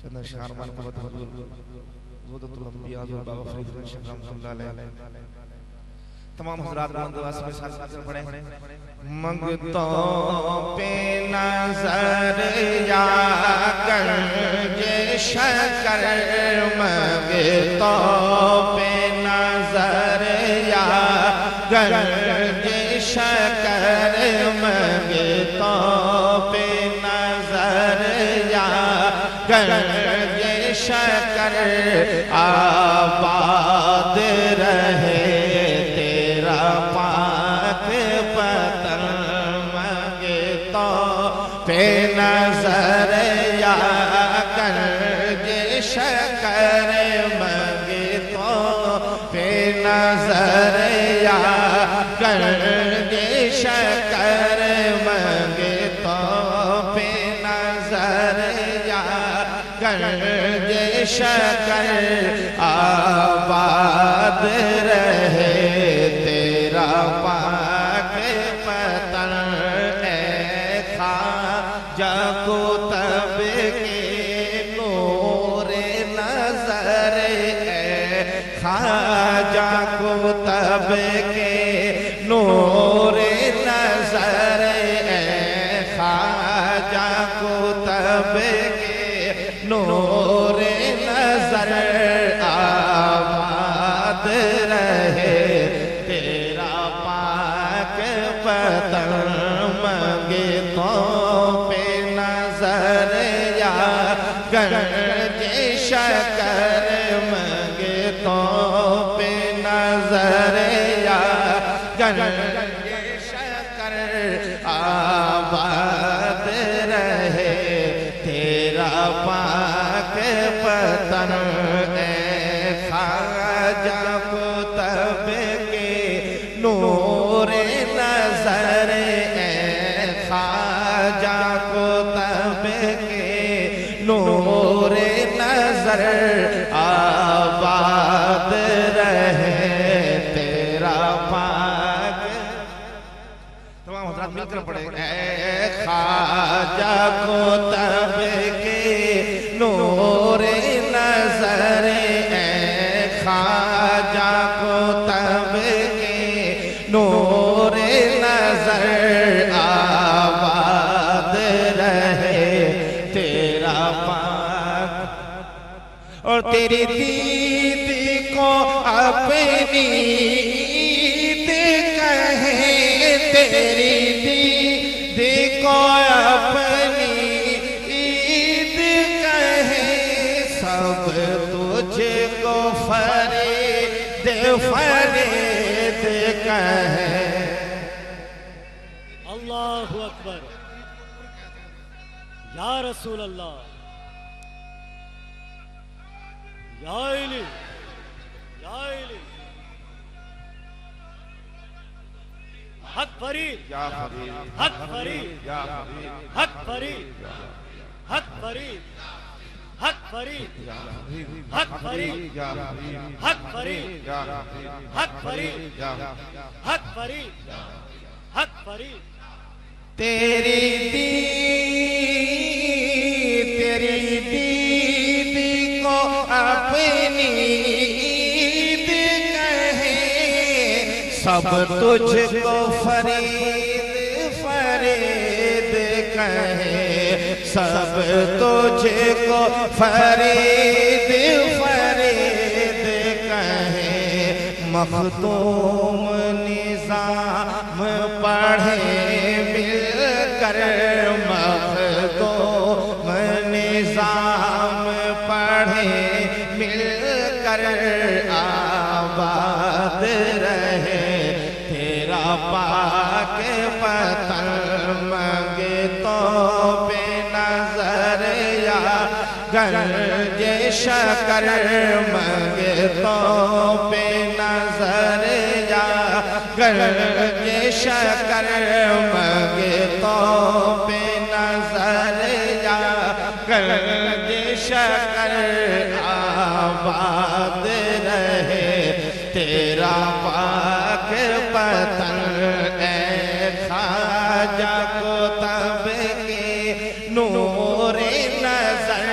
चंद शार मान को तमाम हज़रात पढ़े मंगतों पे नजर या गंज शकर मंगतों पे नजर या गंज शकर मंगतों पे नजर या गंजे शकर आबाद रहे तेरा पाक पतन मगे तो पे नजर या गंजे शकर मगे तो पे नजर या गंजे शकर मगे तो पे नजर या गंजे शकर आबाद रहे तेरा पाक पतन ख्वाजा को तब के नूर नजर ख्वाजा को तब के नूर नजर ख्वाजा को तब के नूर नजर आबाद रहे तेरा पाक पतन मगे तो पे नजर या गंजे शकर मगे तो पे नजर या गंजे शकर आबाद रहे तेरा पाक पतन ख्वाजा को तब के नूर नजर ख्वाजा को तब के नूर नजर आबाद रहे तेरा पाक। तमाम हज़रात मिलकर पढ़ेंगे ख्वाजा को तब के नूर नजर ख्वाजा को तब के नूर नजर आबाद रहे तेरा पाक। और तेरी दीद को अपनी ईद कहे तेरी दीद को अपनी ईद कहे सब तुझको फरीद फरीद कहे। अल्लाहु अकबर या रसूल अल्लाह या इली या इली हक फरीद हक फरीद हक फरीद हक फरीद हक फरीद हक फरीद हक फरीद हक फरीद हक फरीद हक फरीद। तेरी दीद को अपनी ईद कहे सब तुझको फरीद फरीद कहे सब तुझको फरीद फरीद कहे। मखदूम निज़ाम पढ़े मिलकर मखदूम निज़ाम पढ़े मिलकर आबाद रहे तेरा पाक पतन मगे तो पे नजर या गंजे शकर मगे तो पे नजर या गंजे शकर मगे तो पे नजर या गंजे शकर आबाद रहे तेरा पाक पतन ख्वाजा को तब के नूर नजर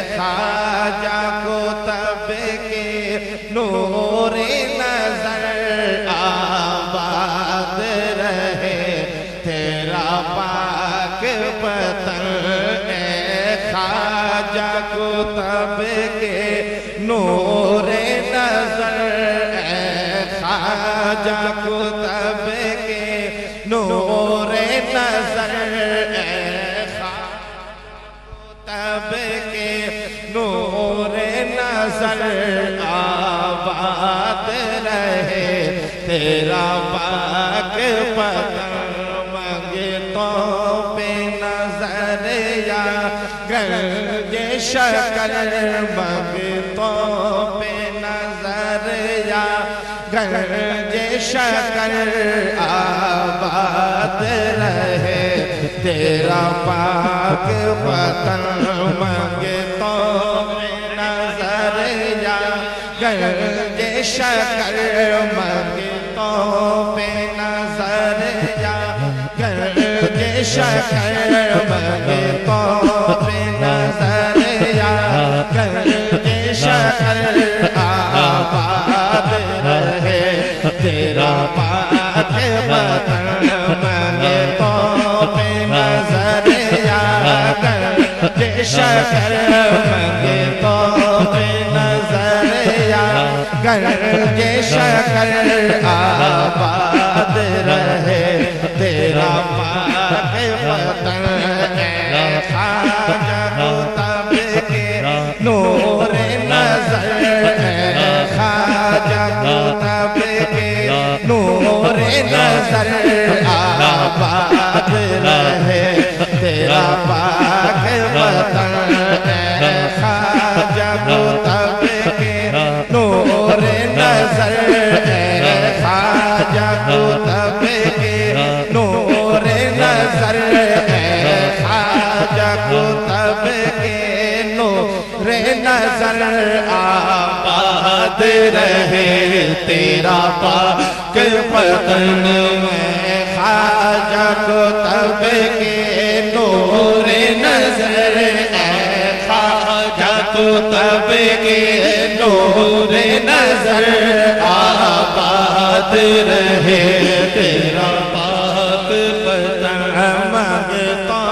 ख्वाजा को तब के नूर नजर आबाद रहे तेरा पाक पतन ख्वाजा को तब के नूर नजर ख्वाजा को तब के नूर नजर तब तेरा पाक पतन मंगतों पे नजर या गंजे शकर मंगतों पे नजर या गंजे शकर आबाद रहे तेरा पाक पतन मंगतों पे नजर या गंजे शकर मंगतों पे नजर या गंजे शकर मंगतों पे नजर या गंजे शकर आबाद रहे तेरा पाक पतन मंगतों पे नजर या गंजे शकर मंगतों पे नजर या गंजे शकर आबाद रहे तेरा पाक पतन खाजा कुतब के नूर नजर खाजा कुतब के नूर नजर आबाद रहे तेरा पाक पतन खाजा कुतब के नूर नजर खाजा कुतब के नूर नजर खाजा कुतब के नूर नजर आबाद रहे तेरा पाक पतन में खाजा कुतब के नूर नजर खाजा कुतब के नूर नजर आबाद रहे तेरा पाक पतन मंगतों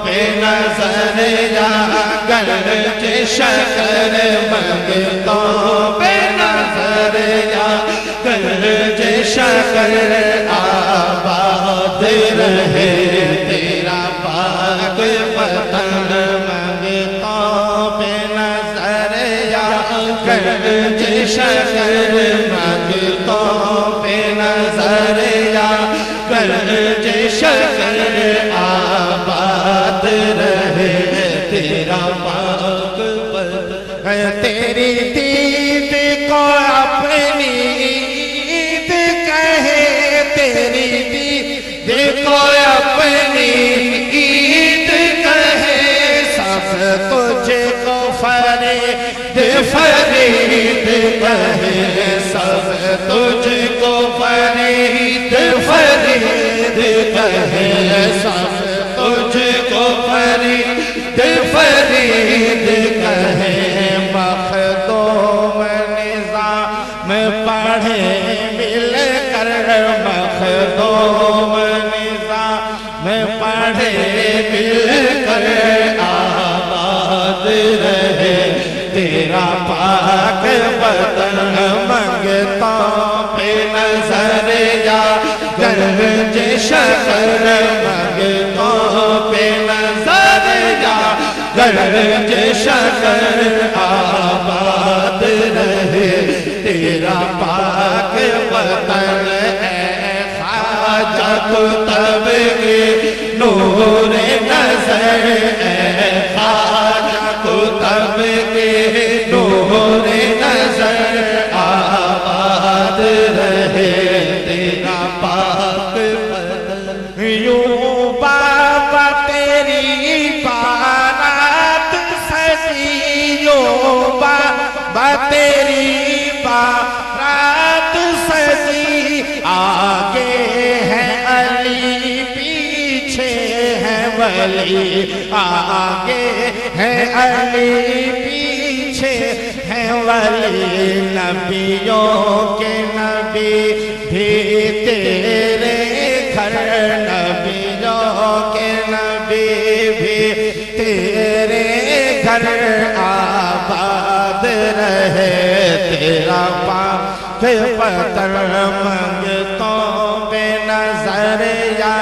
पे नजर या गंजे शकर मंगतों पे नजर या गंजे शकर आबाद रहे तेरा पाक पतन मंगतों पे नजर या गंजे शकर मंगतों पे नजर या गंजे शकर आबाद रहे तेरा पाक पतन तेरी दीद को अपनी ईद कहे तेरी दीद को अपनी ईद कहे सब तुझको फरीद फरीद कहे सब तुझको फरीद फरीद कहे सब तुझको फरीद फरीद कहे मखदूम निज़ाम पढ़े मिल कर मखदूम निज़ाम पढ़े मिल कर आबाद रहे तेरा पाक पतन मंगतों पे नजर या गंजे शकर मंगतों पे नजर या गंजे शकर आबाद रहे तेरा पाक पतन खाजा कुतब के नूर नजर खाजा कुतब के नूर नजर आबाद रहे तेरा पाक पतन यूं बाबा तेरी बारात सजी यूं बाबा तेरी बारात सजी आगे है अली पीछे है वली आगे है अली पीछे है वली नबियों के नबी भी तेरे घर नबियों के नबी भी तेरे घर आबाद रहे तेरा पाक पतन मंगतों पे नजर या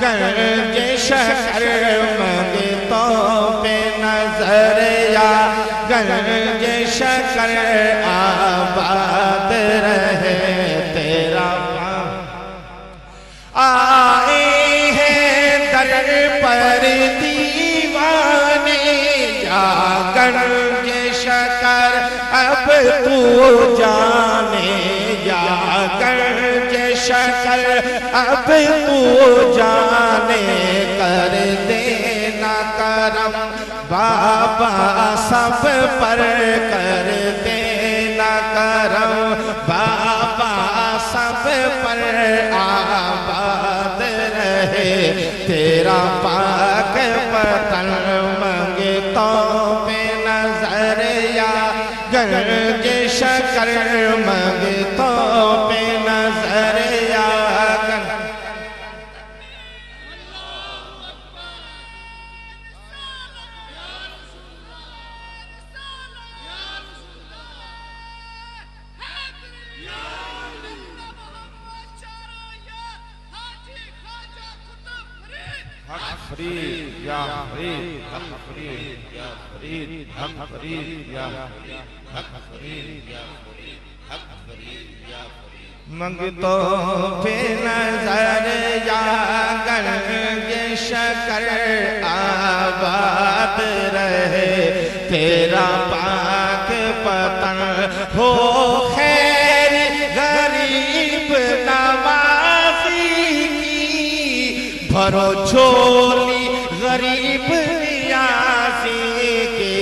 गंजे शकर मंगतों पे नजर या गंजे शकर आबाद रहे तेरा तू जाने या गर्ज शकर, अब तू जाने कर देना करम, बाबा सब पर कर देना करम, बाबा सब पर आबाद रहे तेरा पाक वतन, मंगतों पे नजर या गर्ज शकर, मंगतों पे नजर या फरीद या फरीद, हक फरीद या फरीद, हक फरीद या हक फरीद या हक फरीद या मंगतों पे नजर या गर्ज शकर, आबाद रहे तेरा पाक वतन, हो खैर गरीब नवाजी की, भरो झोली गरीब नियासी के,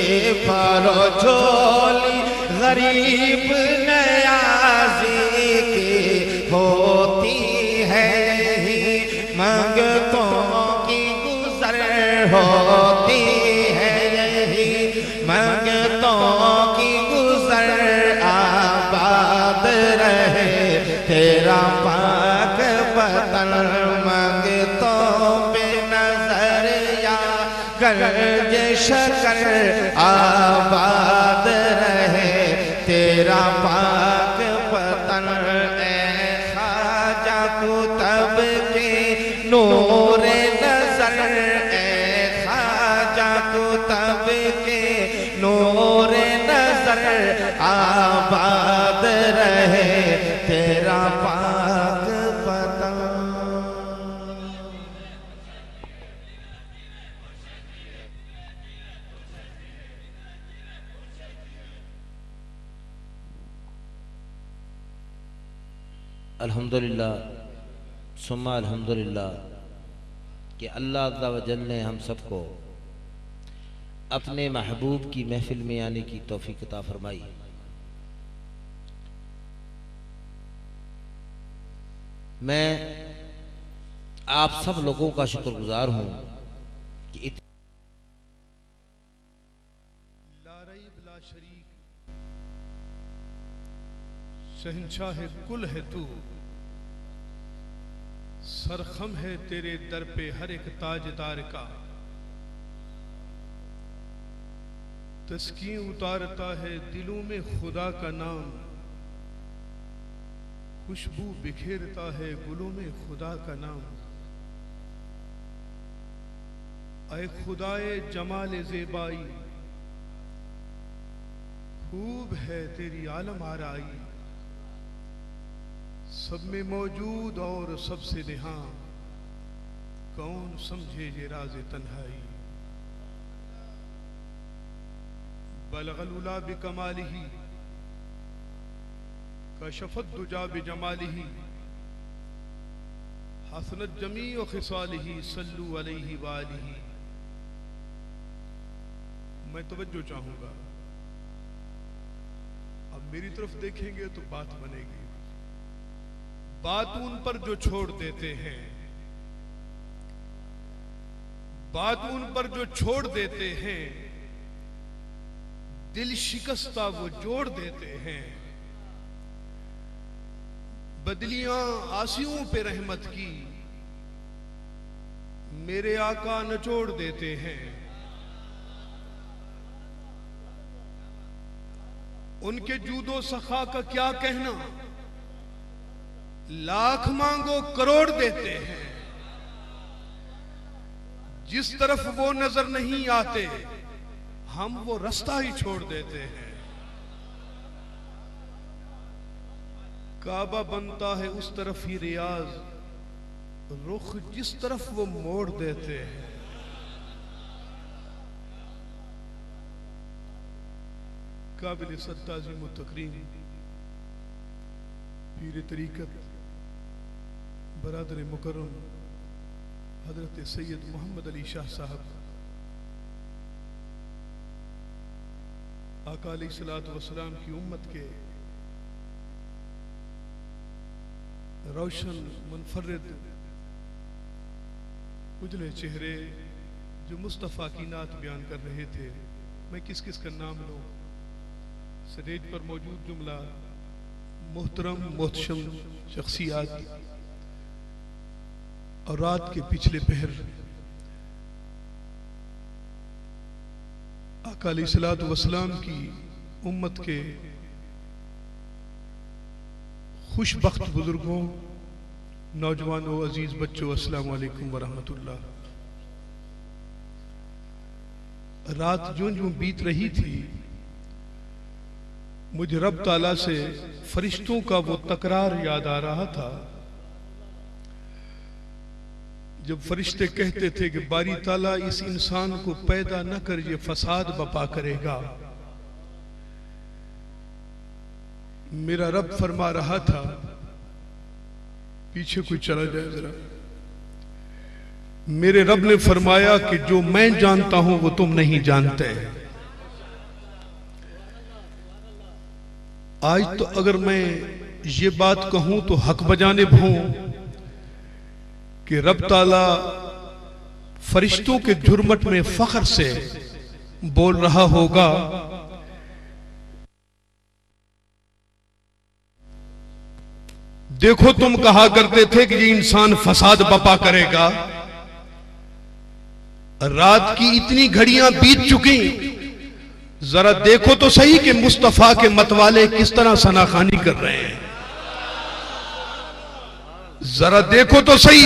भरो झोली गरीब नियासी की, होती है यही मंगतों की गुजर, होती है यही मंगतों की गुजर, आबाद रहे तेरा पाक वतन, मंगतों पे नजर या गर्ज शकर, आबाद रहे तेरा पाक वतन, ए ख्वाजा कुतुब के नूर नजर, ए ख्वाजा कुतुब के नूर नजर, आबाद रहे तेरा पाक वतन। अल्हम्दुलिल्लाह सुम्मा अल्हम्दुलिल्लाह कि अल्लाह अज़्ज़ा व जल ने हम सबको अपने महबूब की महफिल में आने की तौफीक अता फरमाई। मैं आप सब लोगों का शुक्रगुजार हूँ कि ला रईब ला शरीक, शहंशाह कुल है तू, सरखम है तेरे दर पे हर एक ताजदार का, तस्कीन उतारता है दिलों में खुदा का नाम, खुशबू बिखेरता है गुलों में खुदा का नाम। ऐ खुदाए जमाल ज़ेबाई, खूब है तेरी आलम आराई, सब में मौजूद और सबसे निहा, कौन समझे ये राज़ तन्हाई। बलगल उला बिकमालिही, कशफत दुजा बिजमालिही, हसनत जमीअ खिसालिही, सल्लू अलैहि वालिही। मैं तवज्जो चाहूंगा, अब मेरी तरफ देखेंगे तो बात बनेगी। बात उन पर जो छोड़ देते हैं, बात उन पर जो छोड़ देते हैं, दिल शिकस्ता वो जोड़ देते हैं। बदलियां आसियों पे रहमत की, मेरे आका नचोड़ देते हैं। उनके जूदो सखा का क्या कहना, लाख मांगो करोड़ देते हैं। जिस तरफ वो नजर नहीं आते, हम वो रास्ता ही छोड़ देते हैं। काबा बनता है उस तरफ ही रियाज, रुख जिस तरफ वो मोड़ देते हैं। काबिल सत्ताज़ीम तकरीम पीर तरीक़त बरादर मुकर्रम हज़रत सैयद मोहम्मद अली शाह साहब आका अलैहिस्सलातु वस्सलाम की उम्मत के रोशन मुनफरिद उजले चेहरे जो मुस्तफ़ा की नात बयान कर रहे थे, मैं किस किस का नाम लूं? स्टेज पर मौजूद जुमला मोहतरम मोहतशम शख्सियात और रात के पिछले पहर आका अलैहिस्सलातु वस्सलाम की उम्मत के खुशबख्त बुजुर्गों, नौजवानों, अजीज बच्चों, अस्सलाम वालेकुम व रहमतुल्लाह। रात जो जो बीत रही थी, मुझे रब ताला से फरिश्तों का वो तकरार याद आ रहा था जब फरिश्ते कहते थे कि बारी ताला इस इंसान को पैदा न कर, ये फसाद बपा करेगा। मेरा रब फरमा रहा था, पीछे कोई चला जाए जरा, मेरे रब ने फरमाया कि जो मैं जानता हूं वो तुम नहीं जानते। आज तो अगर मैं ये बात कहूं तो हक बजानिब हूं कि रब ताला फरिश्तों के झुरमट में फख्र से बोल रहा होगा, देखो तुम कहा करते थे कि ये इंसान फसाद बपा करेगा, रात की इतनी घड़ियां बीत चुकी, जरा देखो तो सही कि मुस्तफा के मतवाले किस तरह सनाखानी कर रहे हैं। जरा देखो तो सही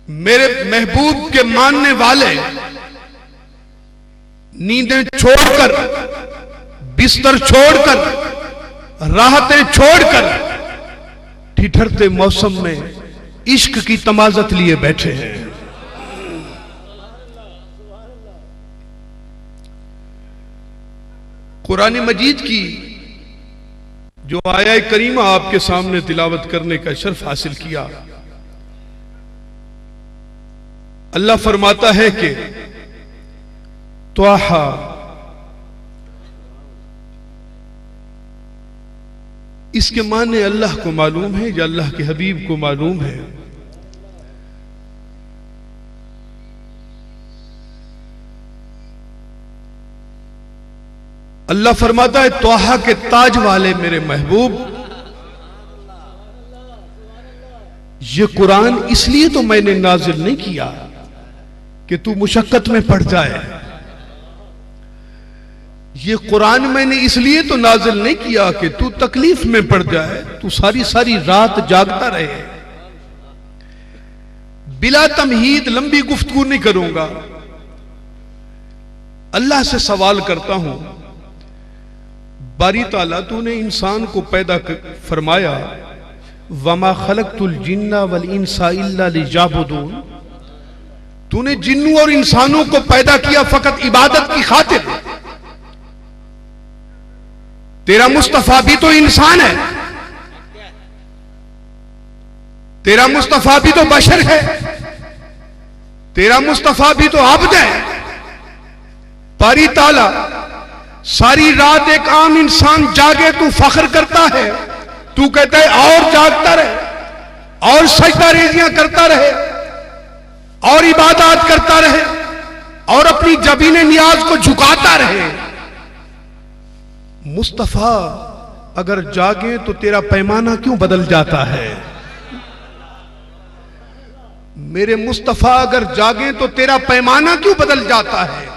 मेरे महबूब के मानने वाले नींदें छोड़कर, बिस्तर छोड़कर, राहतें छोड़कर ठिठुरते मौसम में इश्क की तमाज़त लिए बैठे हैं। कुरान मजीद की जो आया करीमा आपके सामने तिलावत करने का शर्फ हासिल किया, अल्लाह फरमाता है कि त्वाहा, इसके माने अल्लाह को मालूम है या अल्लाह के हबीब को मालूम है। अल्लाह फरमाता है त्वाहा के ताज वाले मेरे महबूब, ये कुरान इसलिए तो मैंने नाजिल नहीं किया कि तू मुशक्कत में पड़ जाए। ये कुरान मैंने इसलिए तो नाजिल नहीं किया कि तू तकलीफ में पड़ जाए, तू सारी सारी रात जागता रहे। बिला तमहीद लंबी गुफ्तगू नहीं करूंगा, अल्लाह से सवाल करता हूं, बारी ताला तूने इंसान को पैदा फरमाया, वमा खलक़तुल जिन्ना वल इंसा इल्ला लियअबुदून, तूने जिन्नों और इंसानों को पैदा किया फकत इबादत की खातिर। तेरा मुस्तफा भी तो इंसान है, तेरा मुस्तफा भी तो बशर है, तेरा मुस्तफा भी तो अब्द है। बारी ताला सारी रात एक आम इंसान जागे, तू फख्र करता है, तू कहता है और जागता रहे, और सजदा रेजियां करता रहे, और इबादत करता रहे, और अपनी जबीने नियाज को झुकाता रहे। मुस्तफा अगर जागे तो तेरा पैमाना क्यों बदल जाता है? मेरे मुस्तफा अगर जागे तो तेरा पैमाना क्यों बदल जाता है?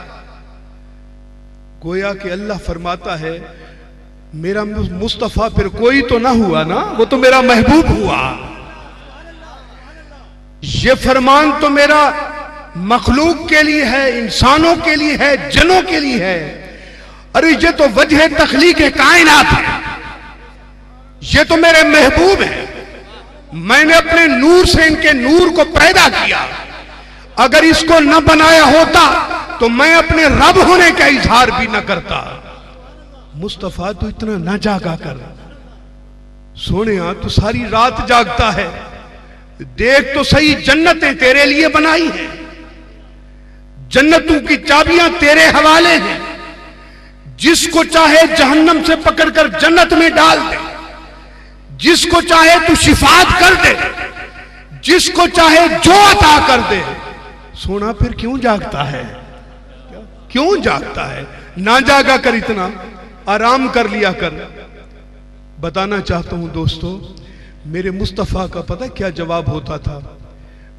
गोया कि अल्लाह फरमाता है, मेरा मुस्तफा फिर कोई तो ना हुआ ना, वो तो मेरा महबूब हुआ। ये फरमान तो मेरा मखलूक के लिए है, इंसानों के लिए है, जनों के लिए है। अरे ये तो वजह तख्लीक कायनात है, ये तो मेरे महबूब है। मैंने अपने नूर से इनके नूर को पैदा किया। अगर इसको न बनाया होता तो मैं अपने रब होने का इजहार भी न करता। मुस्तफा तो इतना ना जागा कर, सोने तो सारी रात जागता है। देख तो सही, जन्नतें तेरे लिए बनाई हैं, जन्नतों की चाबियां तेरे हवाले हैं। जिसको चाहे जहन्नम से पकड़कर जन्नत में डाल दे, जिसको चाहे तू शिफात कर दे, जिसको चाहे जो अता कर दे। सोना फिर क्यों जागता है, क्यों जागता है? ना जागा कर, इतना आराम कर लिया कर। बताना चाहता हूं दोस्तों, मेरे मुस्तफ़ा का पता क्या जवाब होता था?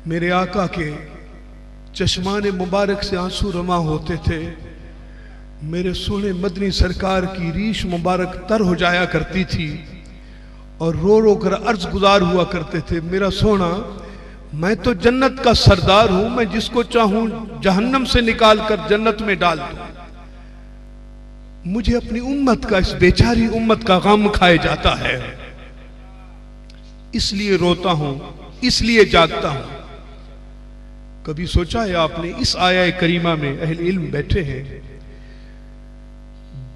मेरे आका के चश्माने मुबारक से आंसू रमा होते थे, मेरे सोने मदनी सरकार की रीश मुबारक तर हो जाया करती थी और रो रो कर अर्ज गुजार हुआ करते थे, मेरा सोना मैं तो जन्नत का सरदार हूं, मैं जिसको चाहूं जहन्नम से निकाल कर जन्नत में डाल दूं। मुझे अपनी उम्मत का, इस बेचारी उम्मत का गम खाए जाता है, इसलिए रोता हूं, इसलिए जागता हूं। कभी सोचा है आपने, इस आया करीमा में अहले इल्म बैठे हैं,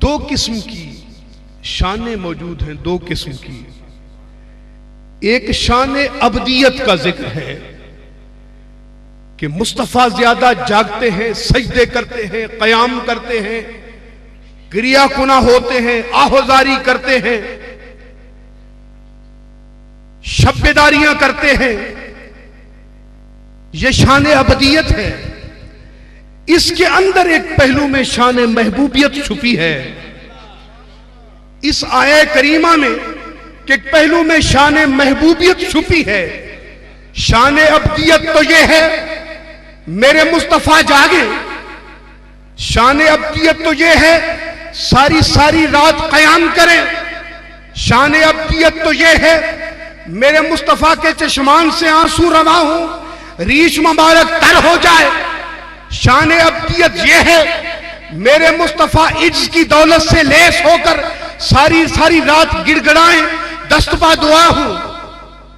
दो किस्म की शानें मौजूद हैं, दो किस्म की। एक शान अबदियत का जिक्र है कि मुस्तफा ज्यादा जागते हैं, सजदे करते हैं, कयाम करते हैं, क्रिया कुना होते हैं, आहोजारी करते हैं, शब्बेदारियां करते हैं। यह शान अबदियत है। इसके अंदर एक पहलू में शान महबूबियत छुपी है। इस आया करीमा में कि एक पहलू में शान महबूबियत छुपी है। शान अबदियत तो यह है मेरे मुस्तफा जागे, शान अबदियत तो यह है सारी सारी रात कयाम करें, शान अबदियत तो यह है मेरे मुस्तफा के चश्मान से आंसू रवा हो, रीश मुबारक तर हो जाए। शान अबदियत यह है मेरे मुस्तफा इज्ज की दौलत से लेस होकर सारी सारी रात गिड़गड़ाएं, दस्तपा दुआ हो।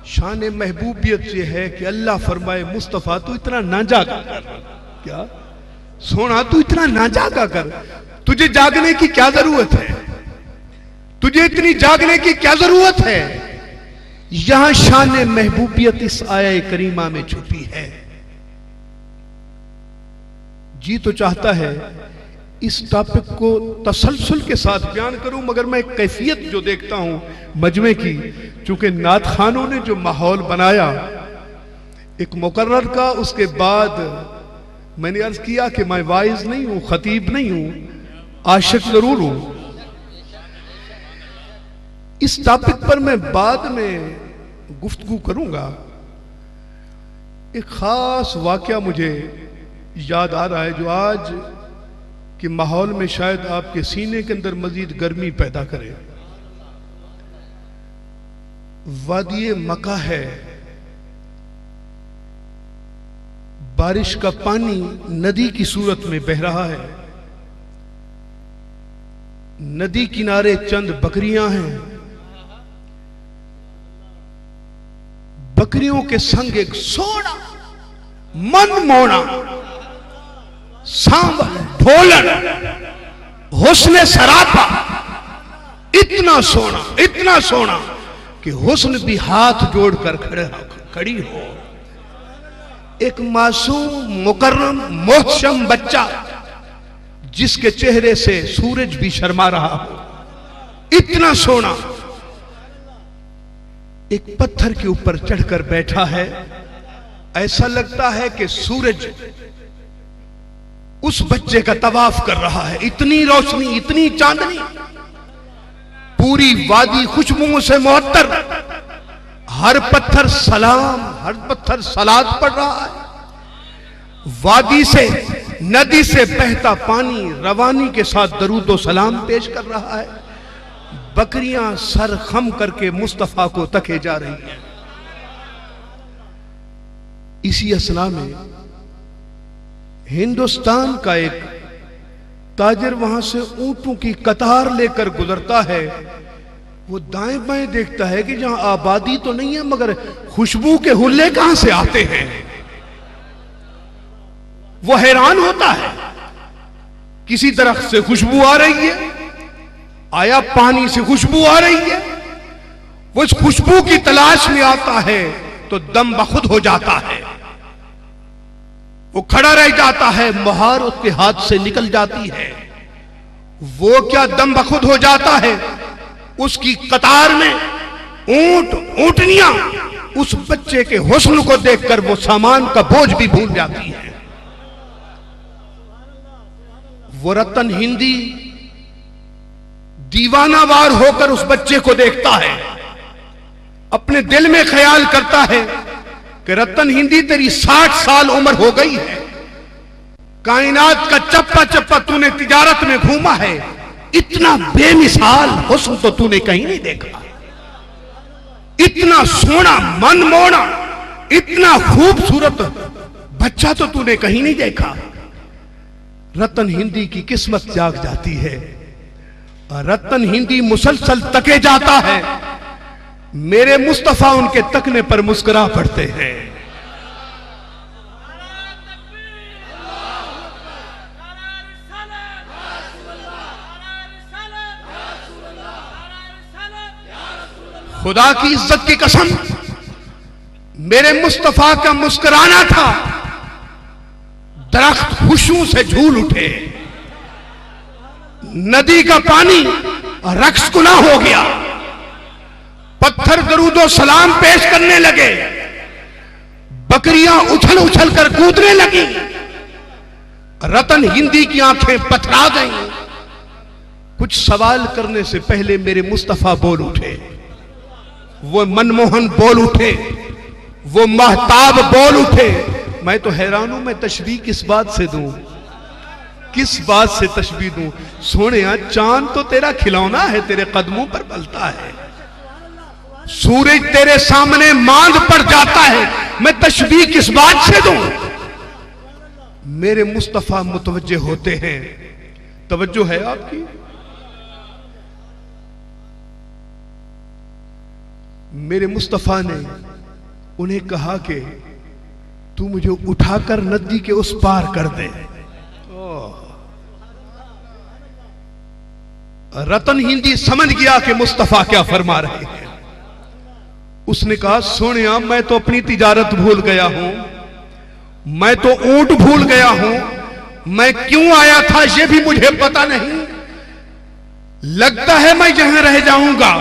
शान महबूबियत यह है कि अल्लाह फरमाए मुस्तफा तू इतना ना जागा कर, क्या सोना तू इतना ना जागा कर, तुझे जागने की क्या जरूरत है, तुझे इतनी जागने की क्या जरूरत है। यहां शान महबूबियत इस आया करीमा में छुपी है। जी तो चाहता है इस टॉपिक को तसलसल के साथ बयान करूं, मगर मैं कैफियत जो देखता हूं मजमे की, चूंकि नात खानों ने जो माहौल बनाया एक मुकर्रर का, उसके बाद मैंने अर्ज किया कि मैं वाइज नहीं हूं, खतीब नहीं हूं, आशिक जरूर हूं। इस टॉपिक पर मैं बाद में गुफ्तगू करूंगा। एक खास वाकया मुझे याद आ रहा है जो आज के माहौल में शायद आपके सीने के अंदर मजीद गर्मी पैदा करे। वादी मक्का है, बारिश का पानी नदी की सूरत में बह रहा है, नदी किनारे चंद बकरियां हैं, बकरियों के संग एक सोना मनमोना सांवल ढोलन हुस्न सरापा, इतना सोना कि हुस्न भी हाथ जोड़कर खड़ी हो। एक मासूम मुकर्रम मोहशम बच्चा जिसके चेहरे से सूरज भी शर्मा रहा हो, इतना सोना एक पत्थर के ऊपर चढ़कर बैठा है। ऐसा लगता है कि सूरज उस बच्चे का तवाफ कर रहा है। इतनी रोशनी, इतनी चांदनी, पूरी वादी खुशबुओं से मुअत्तर, हर पत्थर सलाम, हर पत्थर सलात पढ़ रहा है। वादी से, नदी से बहता पानी रवानी के साथ दरूद सलाम पेश कर रहा है। बकरियां सर खम करके मुस्तफा को तके जा रही हैं। इसी असना में हिंदुस्तान का एक ताजिर वहां से ऊंटों की कतार लेकर गुजरता है। वो दाएं बाएं देखता है कि जहां आबादी तो नहीं है मगर खुशबू के हुल्ले कहां से आते हैं। वो हैरान होता है, किसी दरख्त से खुशबू आ रही है, आया पानी से खुशबू आ रही है, वो इस खुशबू की तलाश में आता है तो दम बखुद हो जाता है, वो खड़ा रह जाता है, मुहार उसके हाथ से निकल जाती है। वो क्या दम बखुद हो जाता है, उसकी कतार में ऊंटनियां उस बच्चे के हुस्न को देखकर वो सामान का बोझ भी भूल जाती है। वो रतन हिंदी दीवानावार होकर उस बच्चे को देखता है, अपने दिल में ख्याल करता है कि रतन हिंदी तेरी 60 साल उम्र हो गई है, कायनात का चप्पा चप्पा तूने तिजारत में घूमा है, इतना बेमिसाल हुस्न तो तूने कहीं नहीं देखा, इतना सोना मनमोहना इतना खूबसूरत बच्चा तो तूने कहीं नहीं देखा। रतन हिंदी की किस्मत जाग जाती है, रतन हिंदी मुसलसल तके जाता है, मेरे मुस्तफा उनके तकने पर मुस्कुरा पड़ते हैं। खुदा की इज्जत की कसम, मेरे मुस्तफा का मुस्कुराना था, दरख्त खुशबू से झूल उठे, नदी का पानी रक्स गुना हो गया, पत्थर दरूदो सलाम पेश करने लगे, बकरियां उछल उछल कर कूदने लगी, रतन हिंदी की आंखें पथरा गईं। कुछ सवाल करने से पहले मेरे मुस्तफा बोल उठे, वो मनमोहन बोल उठे, वो महताब बोल उठे। मैं तो हैरान हूं, मैं तशबीह किस बात से दूं, किस बात से तशबीह दूं? सोने चांद तो तेरा खिलौना है, तेरे कदमों पर पलता है, सूरज तेरे सामने मांद पड़ जाता है, मैं तशबीह किस बात से दूं? मेरे मुस्तफा मुतवज्जे होते हैं। तवज्जो है आपकी? मेरे मुस्तफा ने उन्हें कहा कि तू मुझे उठाकर नदी के उस पार कर दे। रतन हिंदी समझ गया कि मुस्तफा क्या फरमा रहे हैं। उसने कहा, सोनिया मैं तो अपनी तिजारत भूल गया हूं, मैं तो ऊंट भूल गया हूं, मैं क्यों आया था यह भी मुझे पता नहीं, लगता है मैं जहां रह जाऊंगा।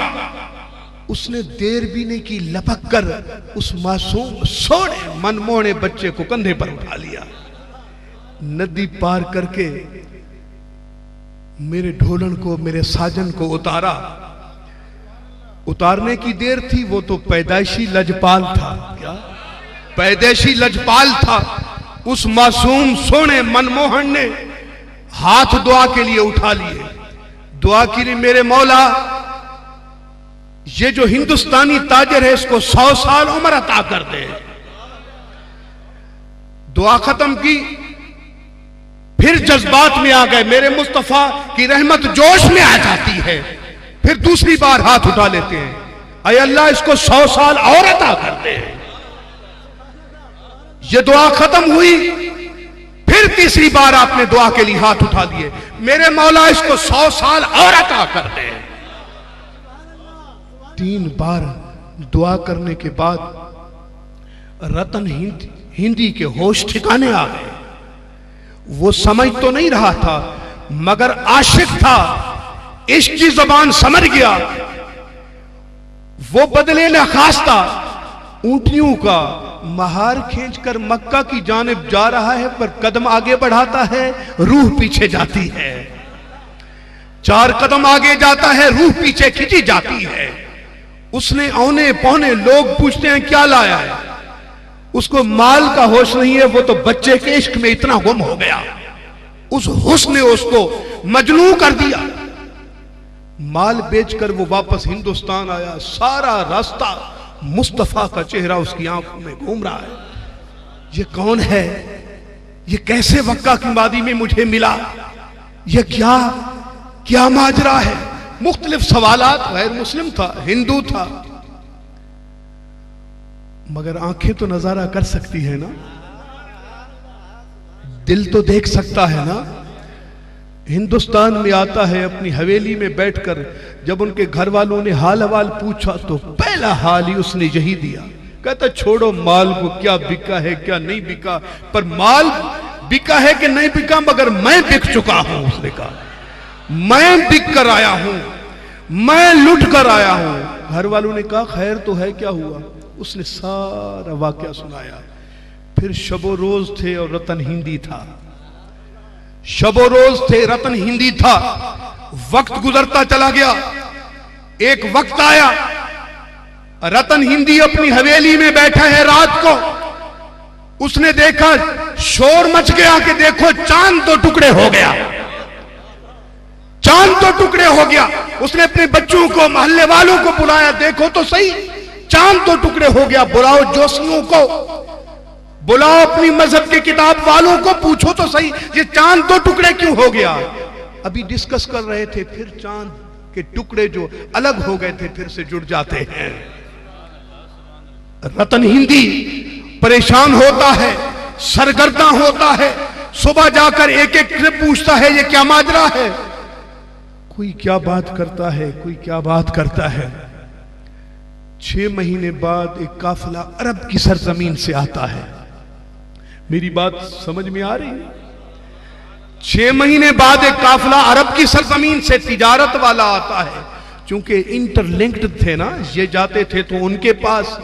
उसने देर भी नहीं की, लपक कर उस मासूम सोने मनमोहने बच्चे को कंधे पर उठा लिया, नदी पार करके मेरे ढोलन को, मेरे साजन को उतारा। उतारने की देर थी, वो तो पैदाइशी लजपाल था। क्या पैदाइशी लजपाल था? उस मासूम सोने मनमोहन ने हाथ दुआ के लिए उठा लिए, दुआ के लिए, मेरे मौला ये जो हिंदुस्तानी ताजर है इसको 100 साल उम्र अता कर दे। दुआ खत्म की, फिर जज्बात में आ गए। मेरे मुस्तफा की रहमत जोश में आ जाती है, फिर दूसरी बार हाथ उठा लेते हैं, अय अल्लाह इसको 100 साल और अता कर दे। ये दुआ खत्म हुई, फिर तीसरी बार आपने दुआ के लिए हाथ उठा लिए, मेरे मौला इसको 100 साल और अता कर दे। 3 बार दुआ करने के बाद रतन हिंदी के होश ठिकाने आ गए। वो समझ तो नहीं रहा था, मगर आशिक था, इश्क की जबान समझ गया। वो बदले न खास्ता ऊंटियों का महार खींचकर मक्का की जानिब जा रहा है, पर कदम आगे बढ़ाता है, रूह पीछे जाती है। 4 कदम आगे जाता है, रूह पीछे खिंची जाती है। उसने औने पौने लोग पूछते हैं क्या लाया है, उसको माल का होश नहीं है, वो तो बच्चे के इश्क में इतना गुम हो गया, उस हुस्न ने उसको मजनू कर दिया। माल बेचकर वो वापस हिंदुस्तान आया, सारा रास्ता मुस्तफा का चेहरा उसकी आंखों में घूम रहा है। ये कौन है, ये कैसे मक्का की वादी में मुझे मिला, ये क्या क्या माजरा है? मुख्तलिफ सवालात। गैर मुस्लिम था, हिंदू था, मगर आंखें तो नजारा कर सकती है ना, दिल तो देख सकता है ना। हिंदुस्तान में आता है, अपनी हवेली में बैठकर जब उनके घर वालों ने हाल हवाल पूछा तो पहला हाल ही उसने यही दिया। कहता छोड़ो माल को, क्या बिका है क्या नहीं बिका, पर माल बिका है कि नहीं बिका, मगर मैं बिक चुका हूं। उसने कहा मैं बिक कर आया हूं, मैं लुट कर आया हूं। घर वालों ने कहा खैर तो है, क्या हुआ? उसने सारा वाकया सुनाया। फिर शबो रोज थे और रतन हिंदी था, शबो रोज थे, रतन हिंदी था। वक्त गुजरता चला गया, एक वक्त आया, रतन हिंदी अपनी हवेली में बैठा है रात को। उसने देखा, शोर मच गया कि देखो चांद तो टुकड़े हो गया, चांद तो टुकड़े हो गया। उसने अपने बच्चों को, मोहल्ले वालों को बुलाया, देखो तो सही चांद तो टुकड़े हो गया। बुलाओ जोशियों को, बुलाओ अपनी मजहब के किताब वालों को, पूछो तो सही ये चांद तो टुकड़े क्यों हो गया। अभी डिस्कस कर रहे थे, फिर चांद के टुकड़े जो अलग हो गए थे फिर से जुड़ जाते हैं। रतन हिंदी परेशान होता है, सरगर्दा होता है, सुबह जाकर एक एक से पूछता है ये क्या माजरा है। कोई क्या बात करता है, कोई क्या बात करता है। 6 महीने बाद एक काफिला अरब की सरजमीन से आता है। मेरी बात समझ में आ रही है? 6 महीने बाद एक काफिला अरब की सरजमीन से तिजारत वाला आता है। चूंकि इंटरलिंक्ड थे ना, ये जाते थे तो उनके पास,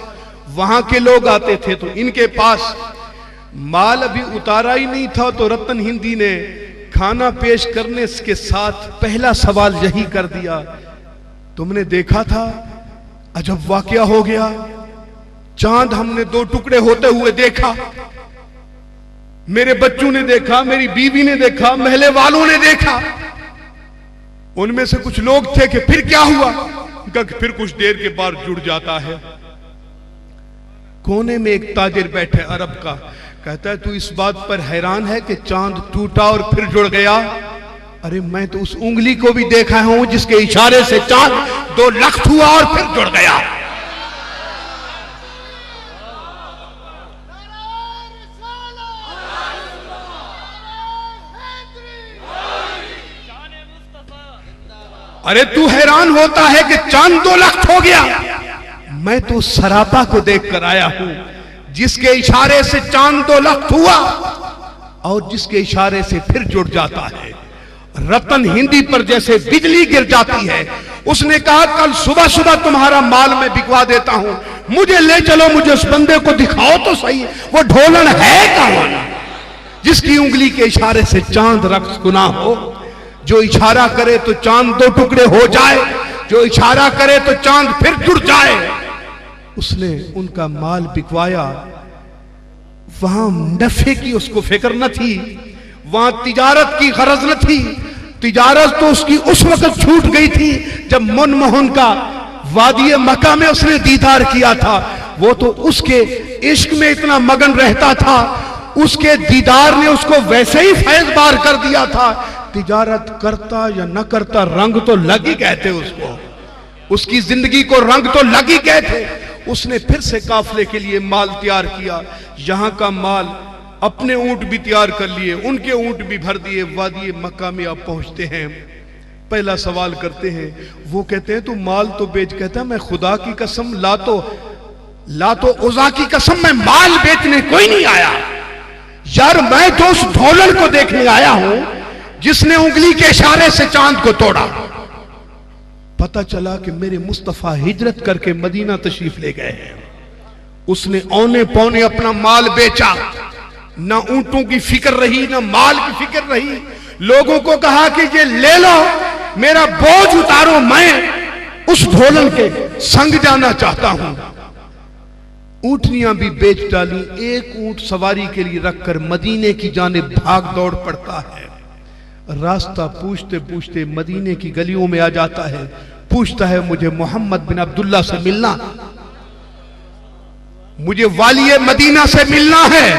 वहां के लोग आते थे तो इनके पास। माल अभी उतारा ही नहीं था तो रतन हिंदी ने खाना पेश करने के साथ पहला सवाल यही कर दिया, तुमने देखा था? अजब वाकया हो गया, चांद हमने 2 टुकड़े होते हुए देखा, मेरे बच्चों ने देखा, मेरी बीवी ने देखा, महले वालों ने देखा। उनमें से कुछ लोग थे कि फिर क्या हुआ? फिर कुछ देर के बाद जुड़ जाता है। कोने में एक ताजिर बैठे अरब का, कहता है तू इस बात पर हैरान है कि चांद टूटा और फिर जुड़ गया? अरे मैं तो उस उंगली को भी देखा हूं जिसके इशारे से चांद 2 लाख हुआ और फिर जुड़ गया। अरे तू हैरान होता है कि चांद 2 लाख हो गया, मैं तो सरापा को देख कर आया हूं जिसके इशारे से चांद 2 लाख हुआ और जिसके इशारे से फिर जुड़ जाता है। रतन हिंदी पर जैसे बिजली गिर जाती है। उसने कहा कल सुबह सुबह तुम्हारा माल मैं बिकवा देता हूं, मुझे ले चलो, मुझे उस बंदे को दिखाओ तो सही, वो ढोलन है कौन जिसकी उंगली के इशारे से चांद रक्स गुना हो, जो इशारा करे तो चांद 2 टुकड़े हो जाए, जो इशारा करे तो चांद फिर जुड़ जाए। उसने उनका माल बिकवाया। वहां नफे की उसको फिक्र न थी, वहां तिजारत की गरज न थी। तिजारत तो उसकी उस वक्त छूट गई थी जब मनमोहन का वादी मक्का में उसने दीदार किया था। वो तो उसके इश्क में इतना मगन रहता था, उसके दीदार ने उसको वैसे ही फैज़बार कर दिया था। तिजारत करता या न करता रंग तो लग ही गए थे उसको, उसकी जिंदगी को रंग तो लग ही गए थे। उसने फिर से काफले के लिए माल तैयार किया। यहां का माल अपने ऊंट भी तैयार कर लिए, उनके ऊंट भी भर दिए। वादी मक्का में आप पहुंचते हैं, पहला सवाल करते हैं। वो कहते हैं तू माल तो बेच। कहता है मैं खुदा की कसम, ला तो उज़ा की कसम, मैं माल बेचने कोई नहीं आया यार, मैं तो उस ढोलन को देखने आया हूं जिसने उंगली के इशारे से चांद को तोड़ा। पता चला कि मेरे मुस्तफा हिजरत करके मदीना तशरीफ ले गए हैं। उसने औने पौने अपना माल बेचा, ना ऊंटों की फिक्र रही, ना माल की फिक्र रही। लोगों को कहा कि ये ले लो, मेरा बोझ उतारो, मैं उस ढोलन के संग जाना चाहता हूं। ऊंटनियां भी बेच डाली, एक ऊंट सवारी के लिए रखकर मदीने की जानिब भाग दौड़ पड़ता है। रास्ता पूछते पूछते मदीने की गलियों में आ जाता है। पूछता है मुझे मोहम्मद बिन अब्दुल्ला से मिलना, मुझे वालिए मदीना से मिलना है।